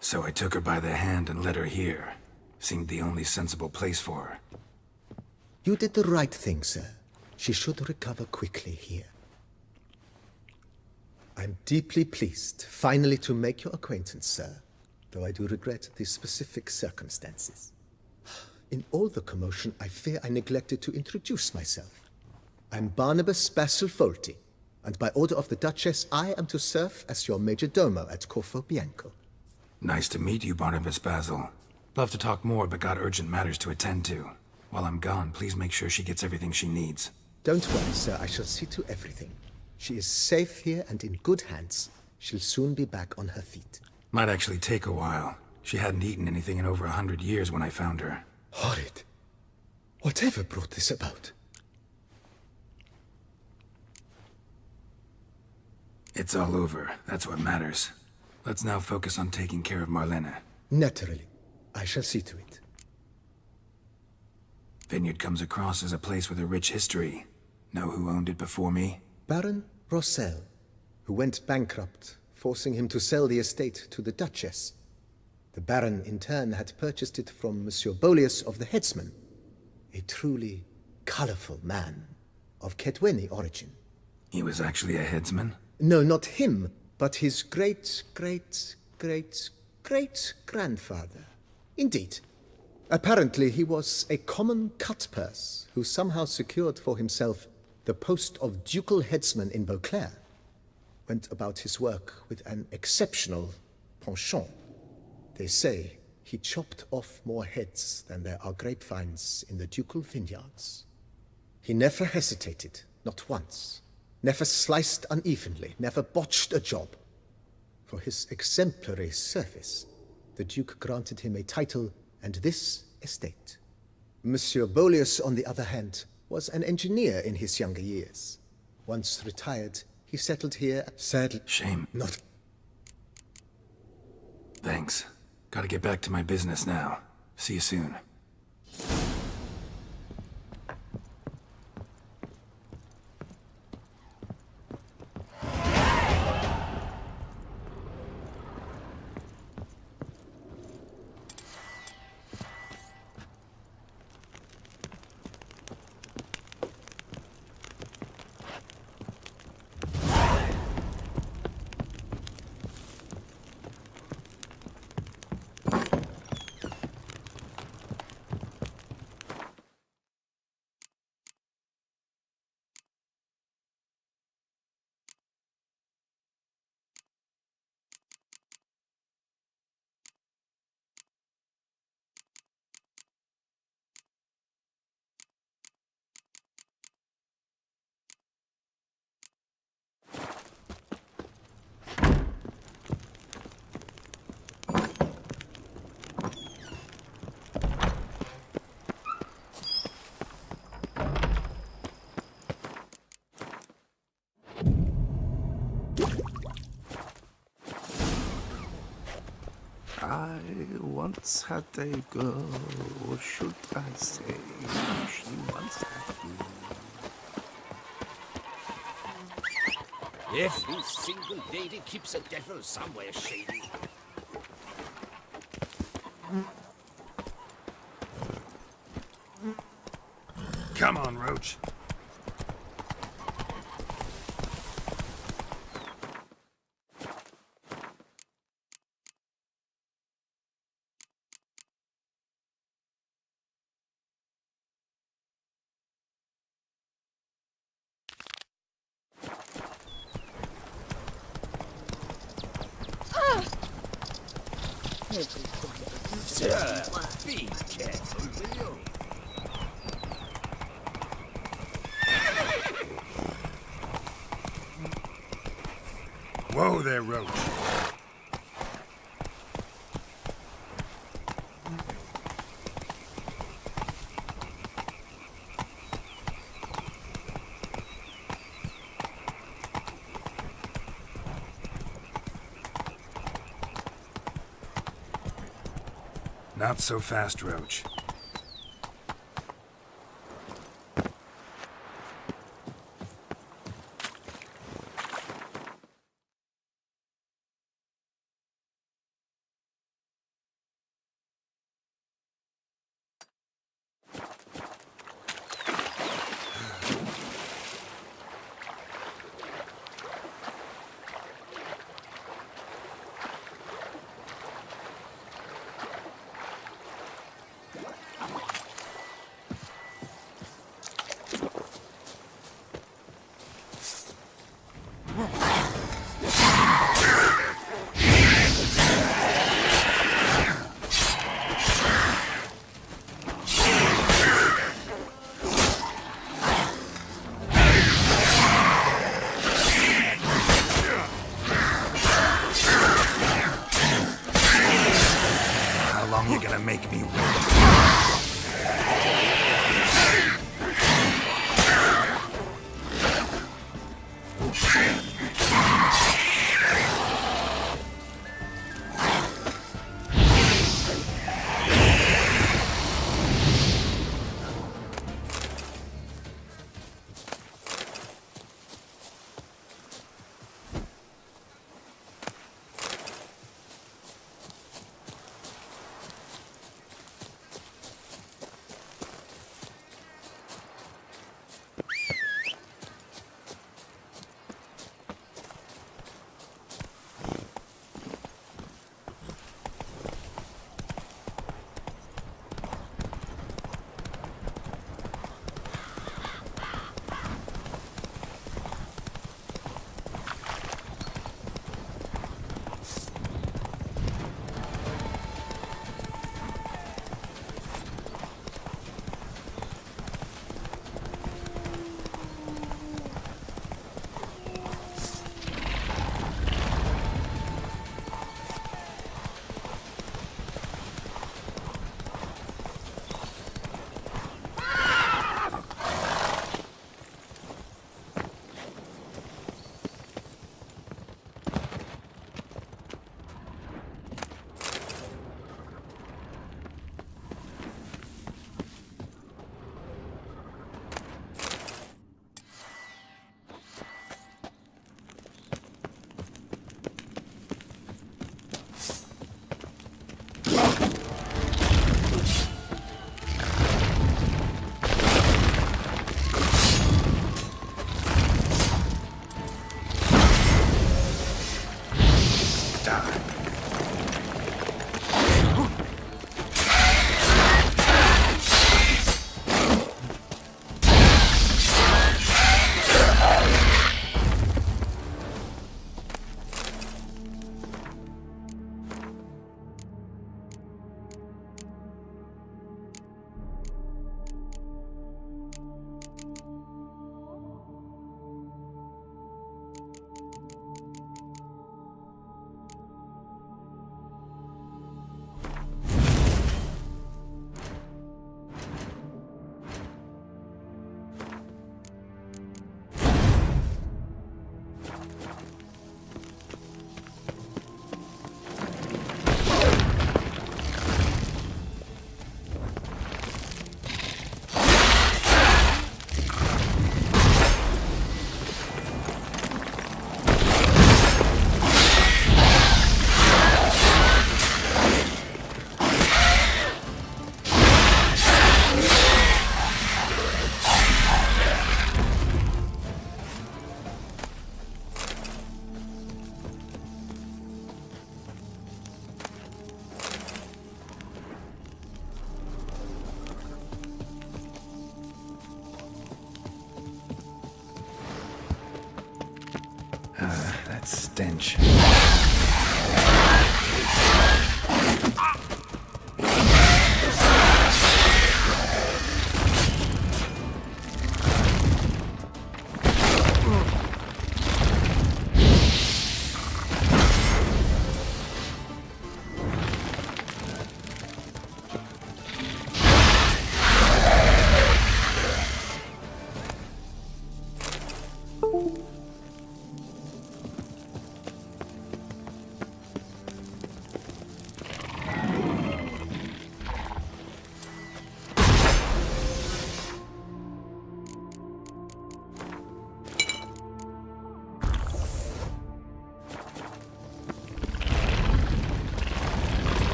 So I took her by the hand and led her here. Seemed the only sensible place for her. You did the right thing, sir. She should recover quickly here. I'm deeply pleased, finally, to make your acquaintance, sir, though I do regret the specific circumstances. In all the commotion, I fear I neglected to introduce myself. I'm Barnabas Basilfolti, and by order of the Duchess, I am to serve as your major domo at Corfo Bianco. Nice to meet you, Barnabas Basil. Love to talk more, but got urgent matters to attend to. While I'm gone, please make sure she gets everything she needs. Don't worry, sir. I shall see to everything. She is safe here and in good hands. She'll soon be back on her feet. Might actually take a while. She hadn't eaten anything in over 100 years when I found her. Horrid. Whatever brought this about? It's all over. That's what matters. Let's now focus on taking care of Marlena. Naturally. I shall see to it. Vineyard comes across as a place with a rich history. Know who owned it before me? Baron Rossel, who went bankrupt, forcing him to sell the estate to the Duchess. The Baron, in turn, had purchased it from Monsieur Bolius of the Headsman, a truly colorful man of Kedweni origin. He was actually a headsman? No, not him, but his great-great-great-great-grandfather. Indeed. Apparently, he was a common cutpurse who somehow secured for himself the post of ducal headsman in Beauclair. Went about his work with an exceptional penchant. They say he chopped off more heads than there are grapevines in the ducal vineyards. He never hesitated, not once. Never sliced unevenly, never botched a job. For his exemplary service, the Duke granted him a title and this estate. Monsieur Bolius, on the other hand, was an engineer in his younger years. Once retired, he settled here, sadly... Shame. Not... Thanks. Gotta get back to my business now. See you soon. I once had a girl, or should I say, she once had me. Every single lady keeps a devil somewhere shady. Come on, Roach. Sir, be careful, will you? Whoa there, Roach. Not so fast, Roach. Make me that stench.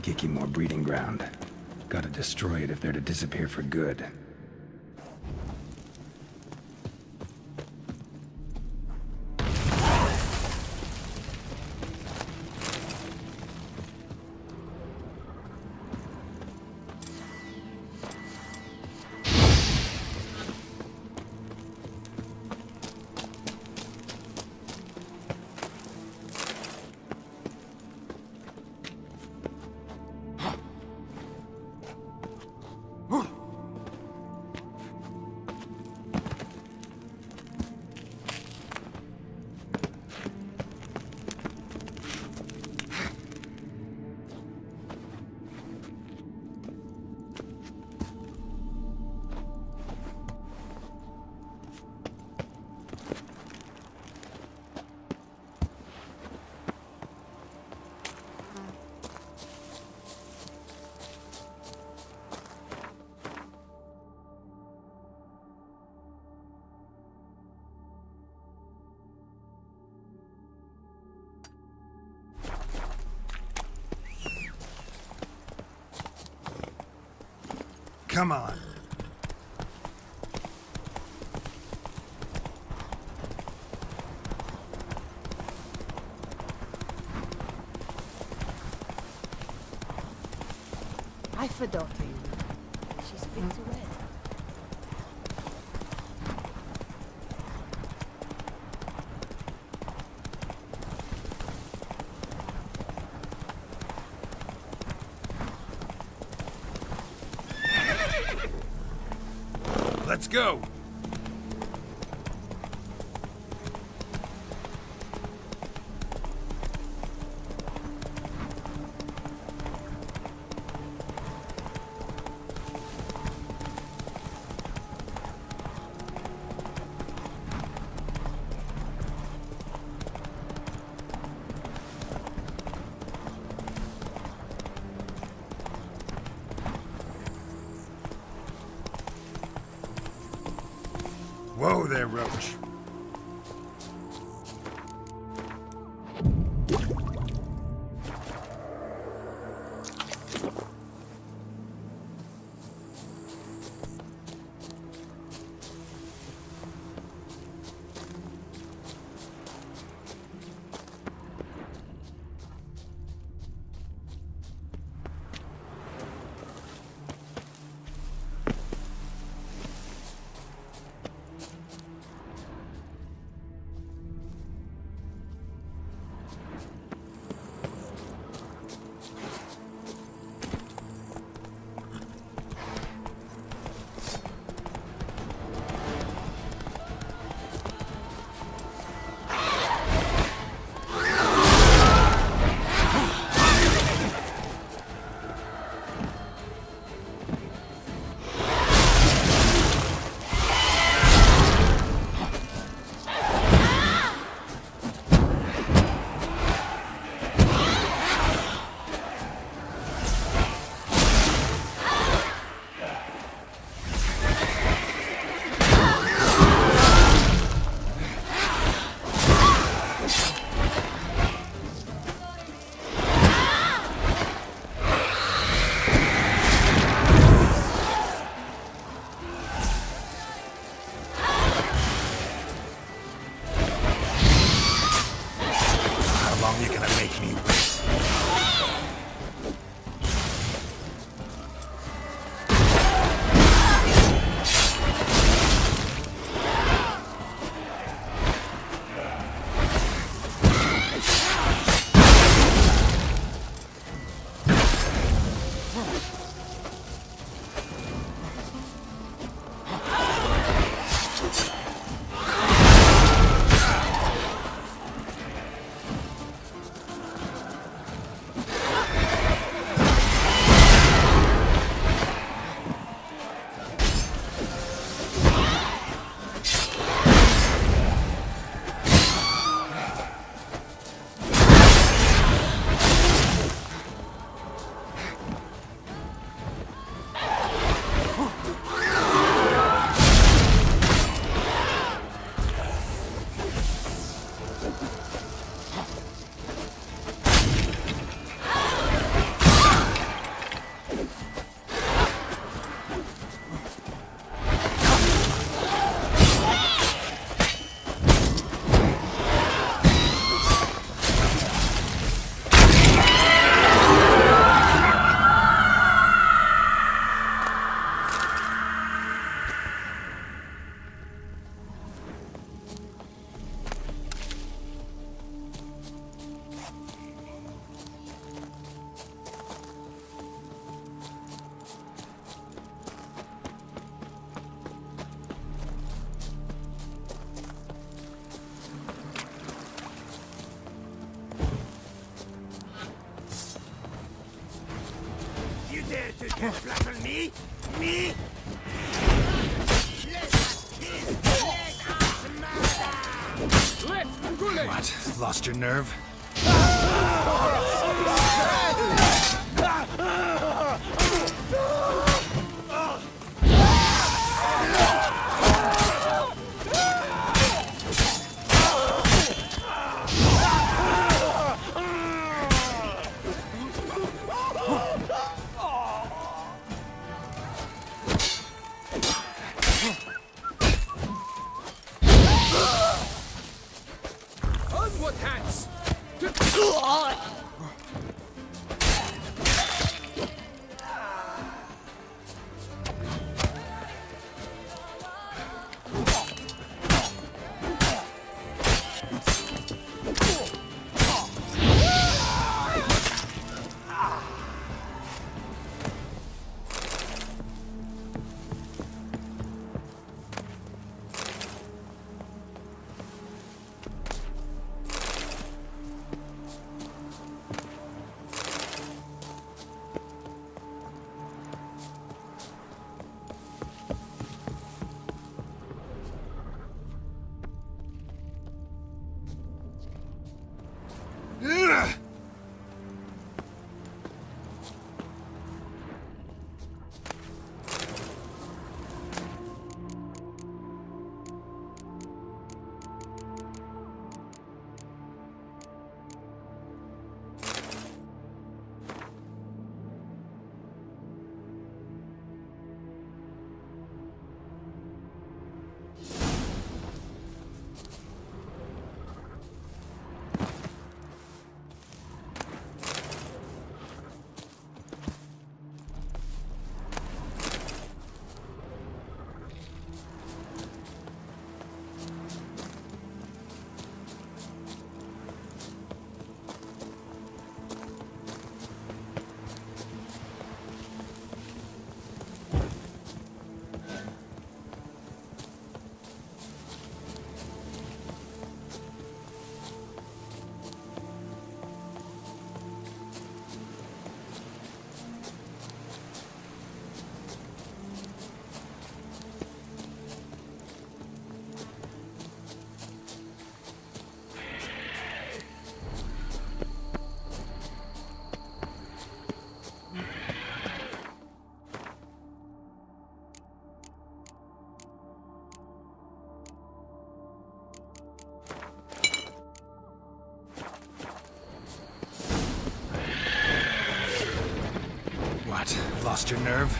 Kiki more breeding ground. Gotta destroy it if they're to disappear for good. Come on. I forgot you. She's a bit red. Let's go. Whoa there, Roach. dare to flatter me? Me? What? Lost your nerve? Onward, Hans! What? Lost your nerve?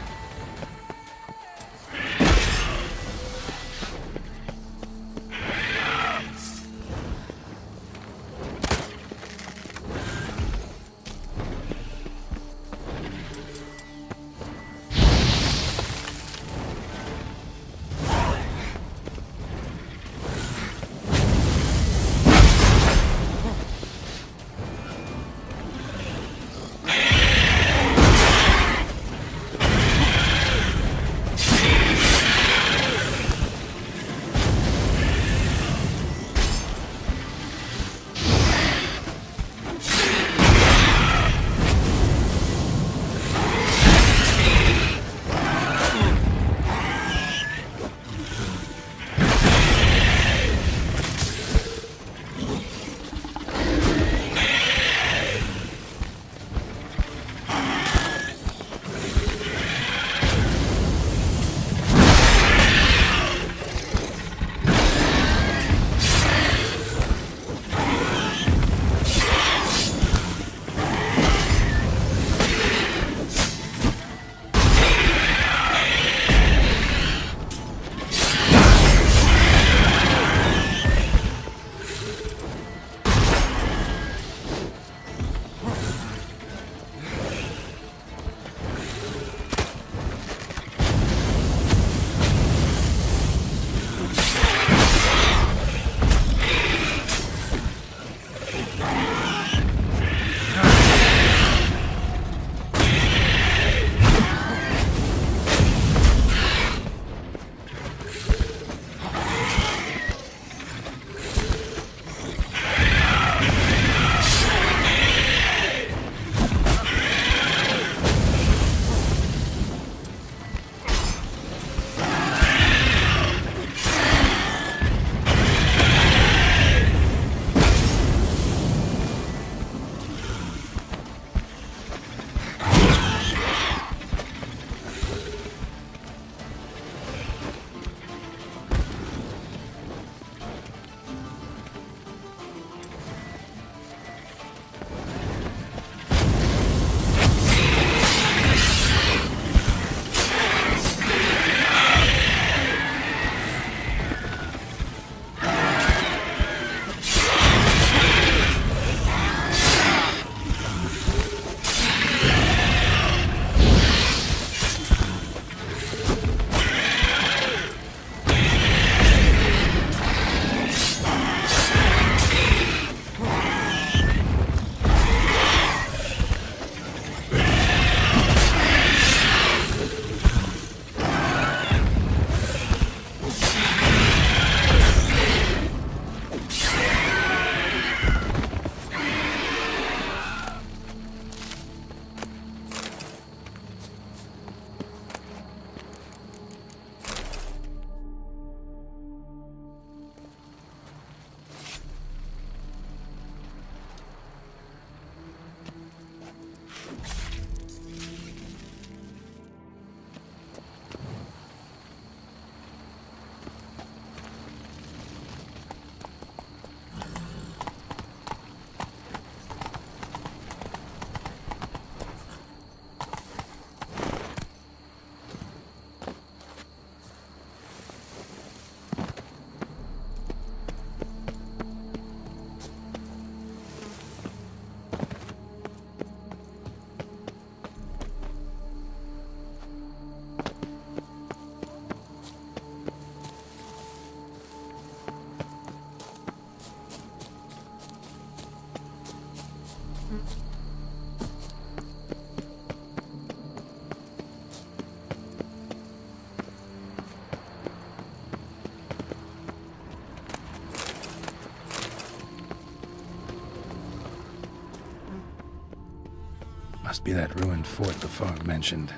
Must be that ruined fort the fog mentioned.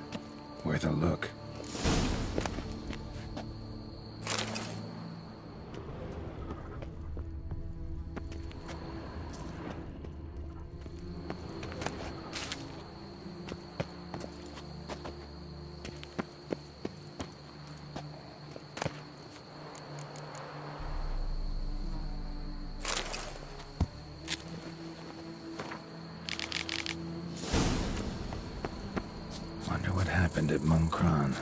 Worth a look. Wonder what happened at Munkron.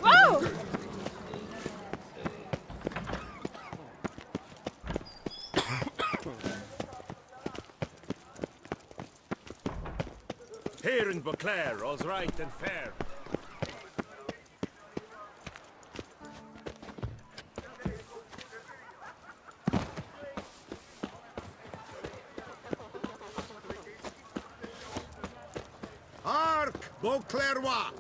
Whoa! Here in Beauclair, all's right and fair. Hark, Beauclairois!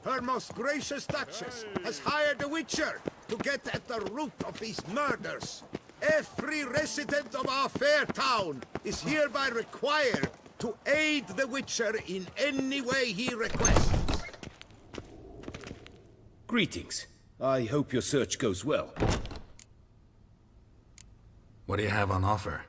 Her most gracious Duchess has hired a witcher to get at the root of these murders. Every resident of our fair town is hereby required to aid the witcher in any way he requests. Greetings. I hope your search goes well. What do you have on offer?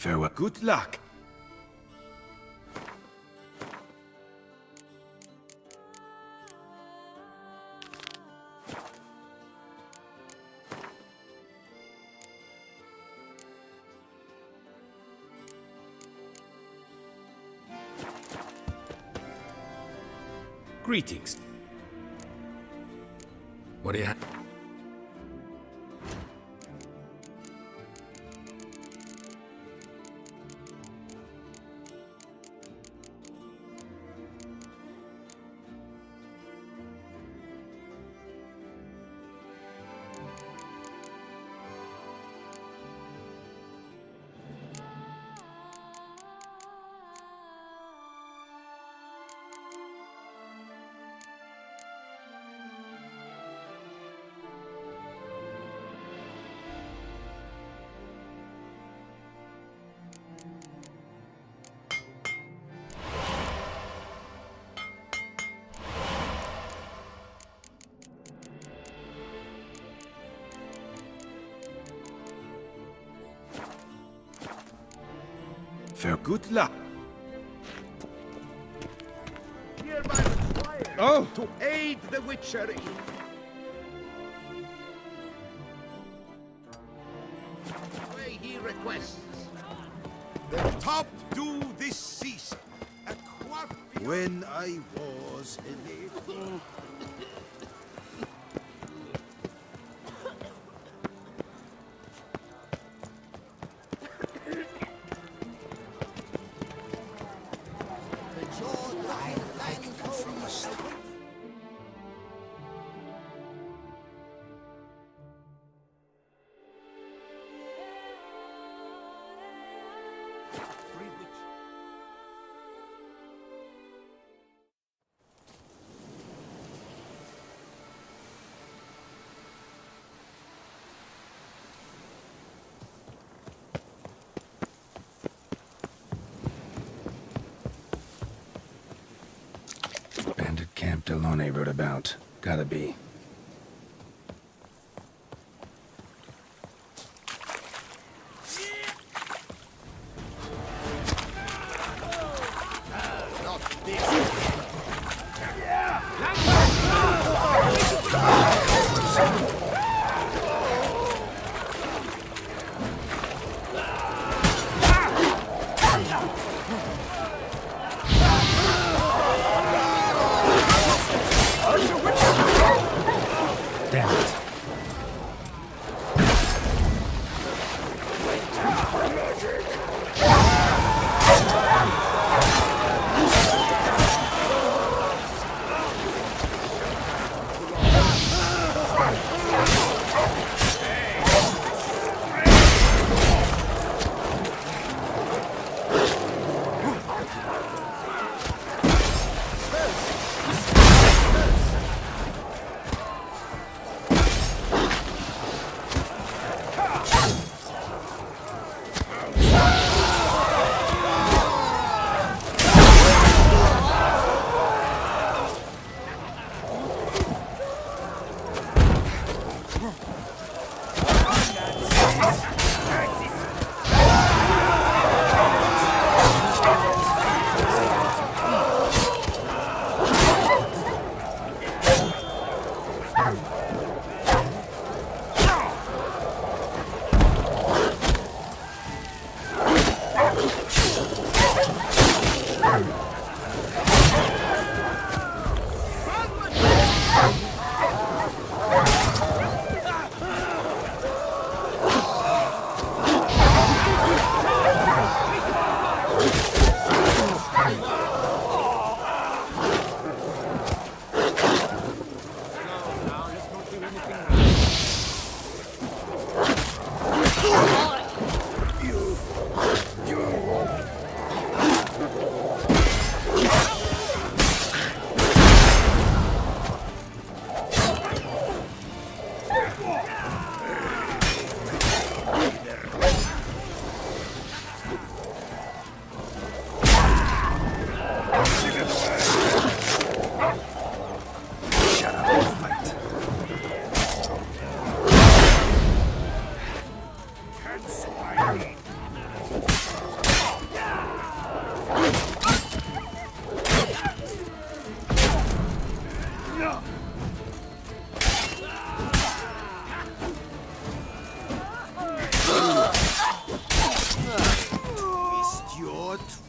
Farewell. Good luck. Greetings. What do you have? For good luck. Hereby required to aid the Witcher in the way he requests. The top due this season at when I was a little. Bandit camp Delone wrote about. Gotta be. Damn it.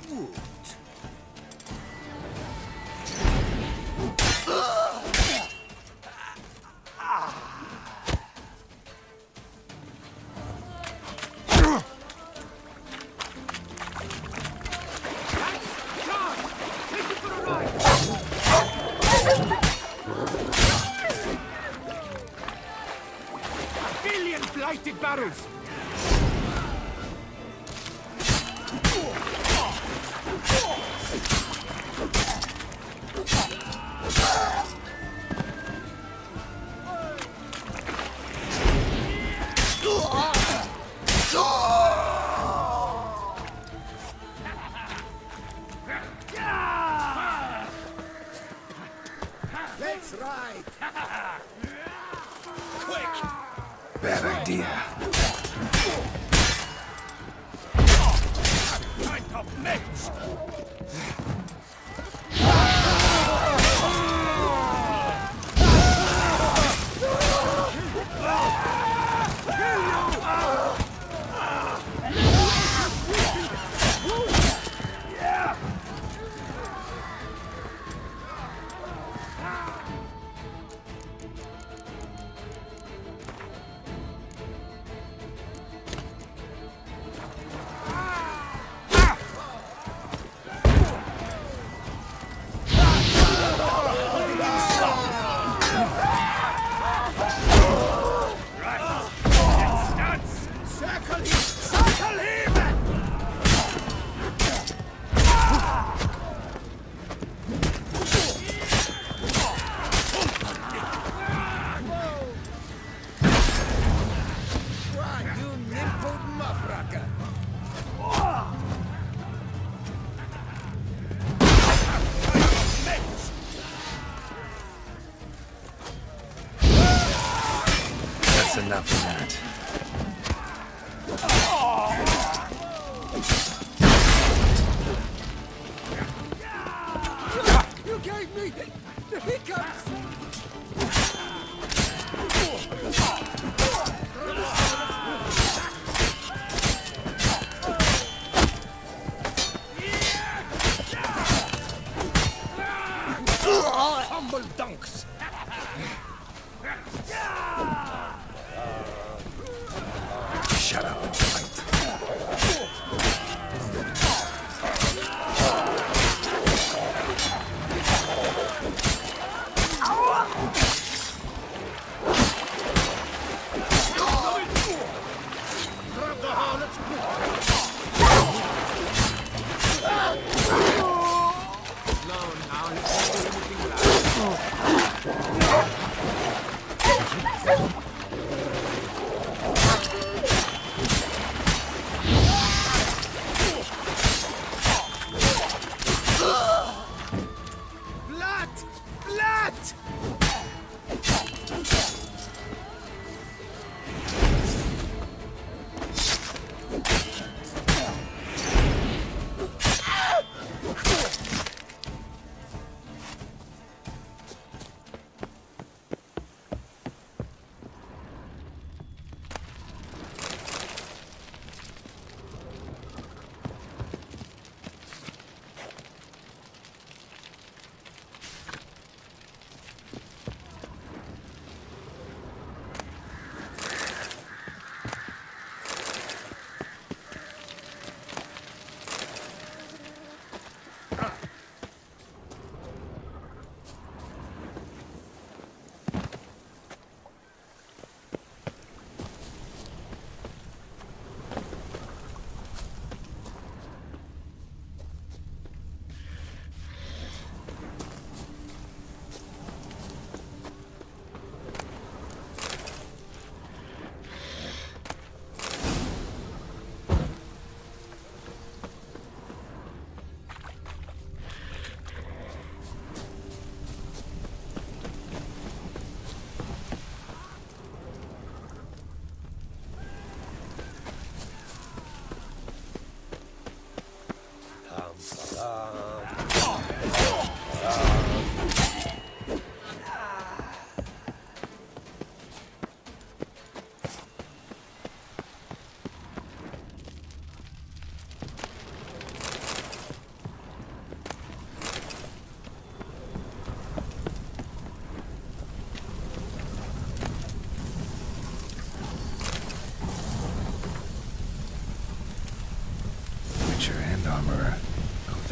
wood. Blighted barrels! Let's ride! Bad idea. Kind of mix! That's enough of that. You gave me the hiccups! Humble dunks! Shut up and fight.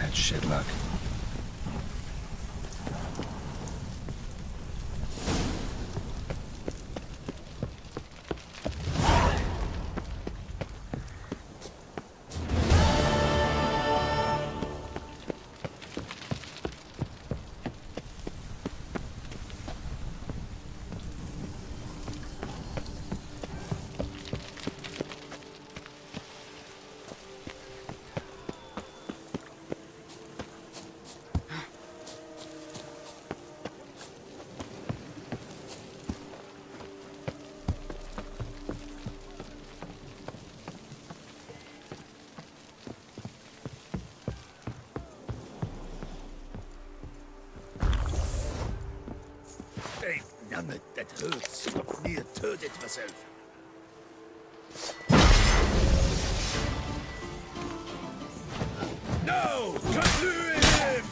That's shit luck. Hey, damn it, that hurts. Near turd it myself. No! Conclude him!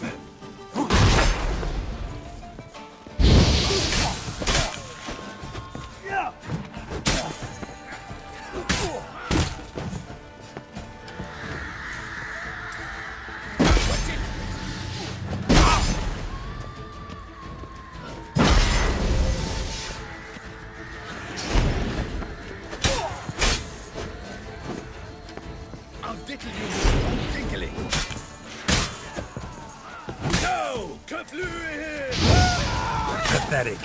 I'll dickle you with tinkling. No! Conflue him! Pathetic.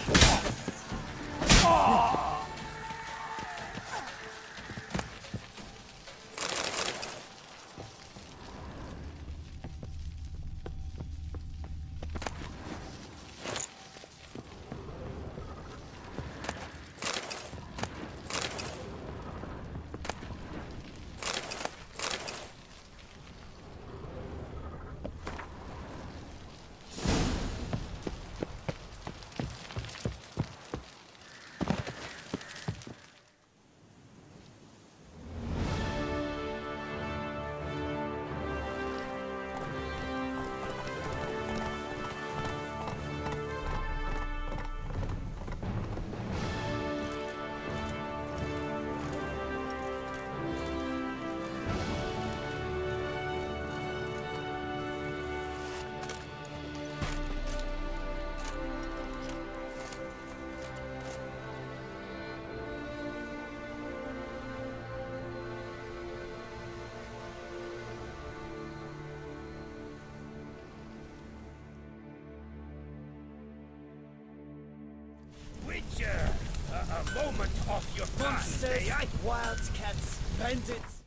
Witcher! A moment off your time, may I? Wildcats, bandits,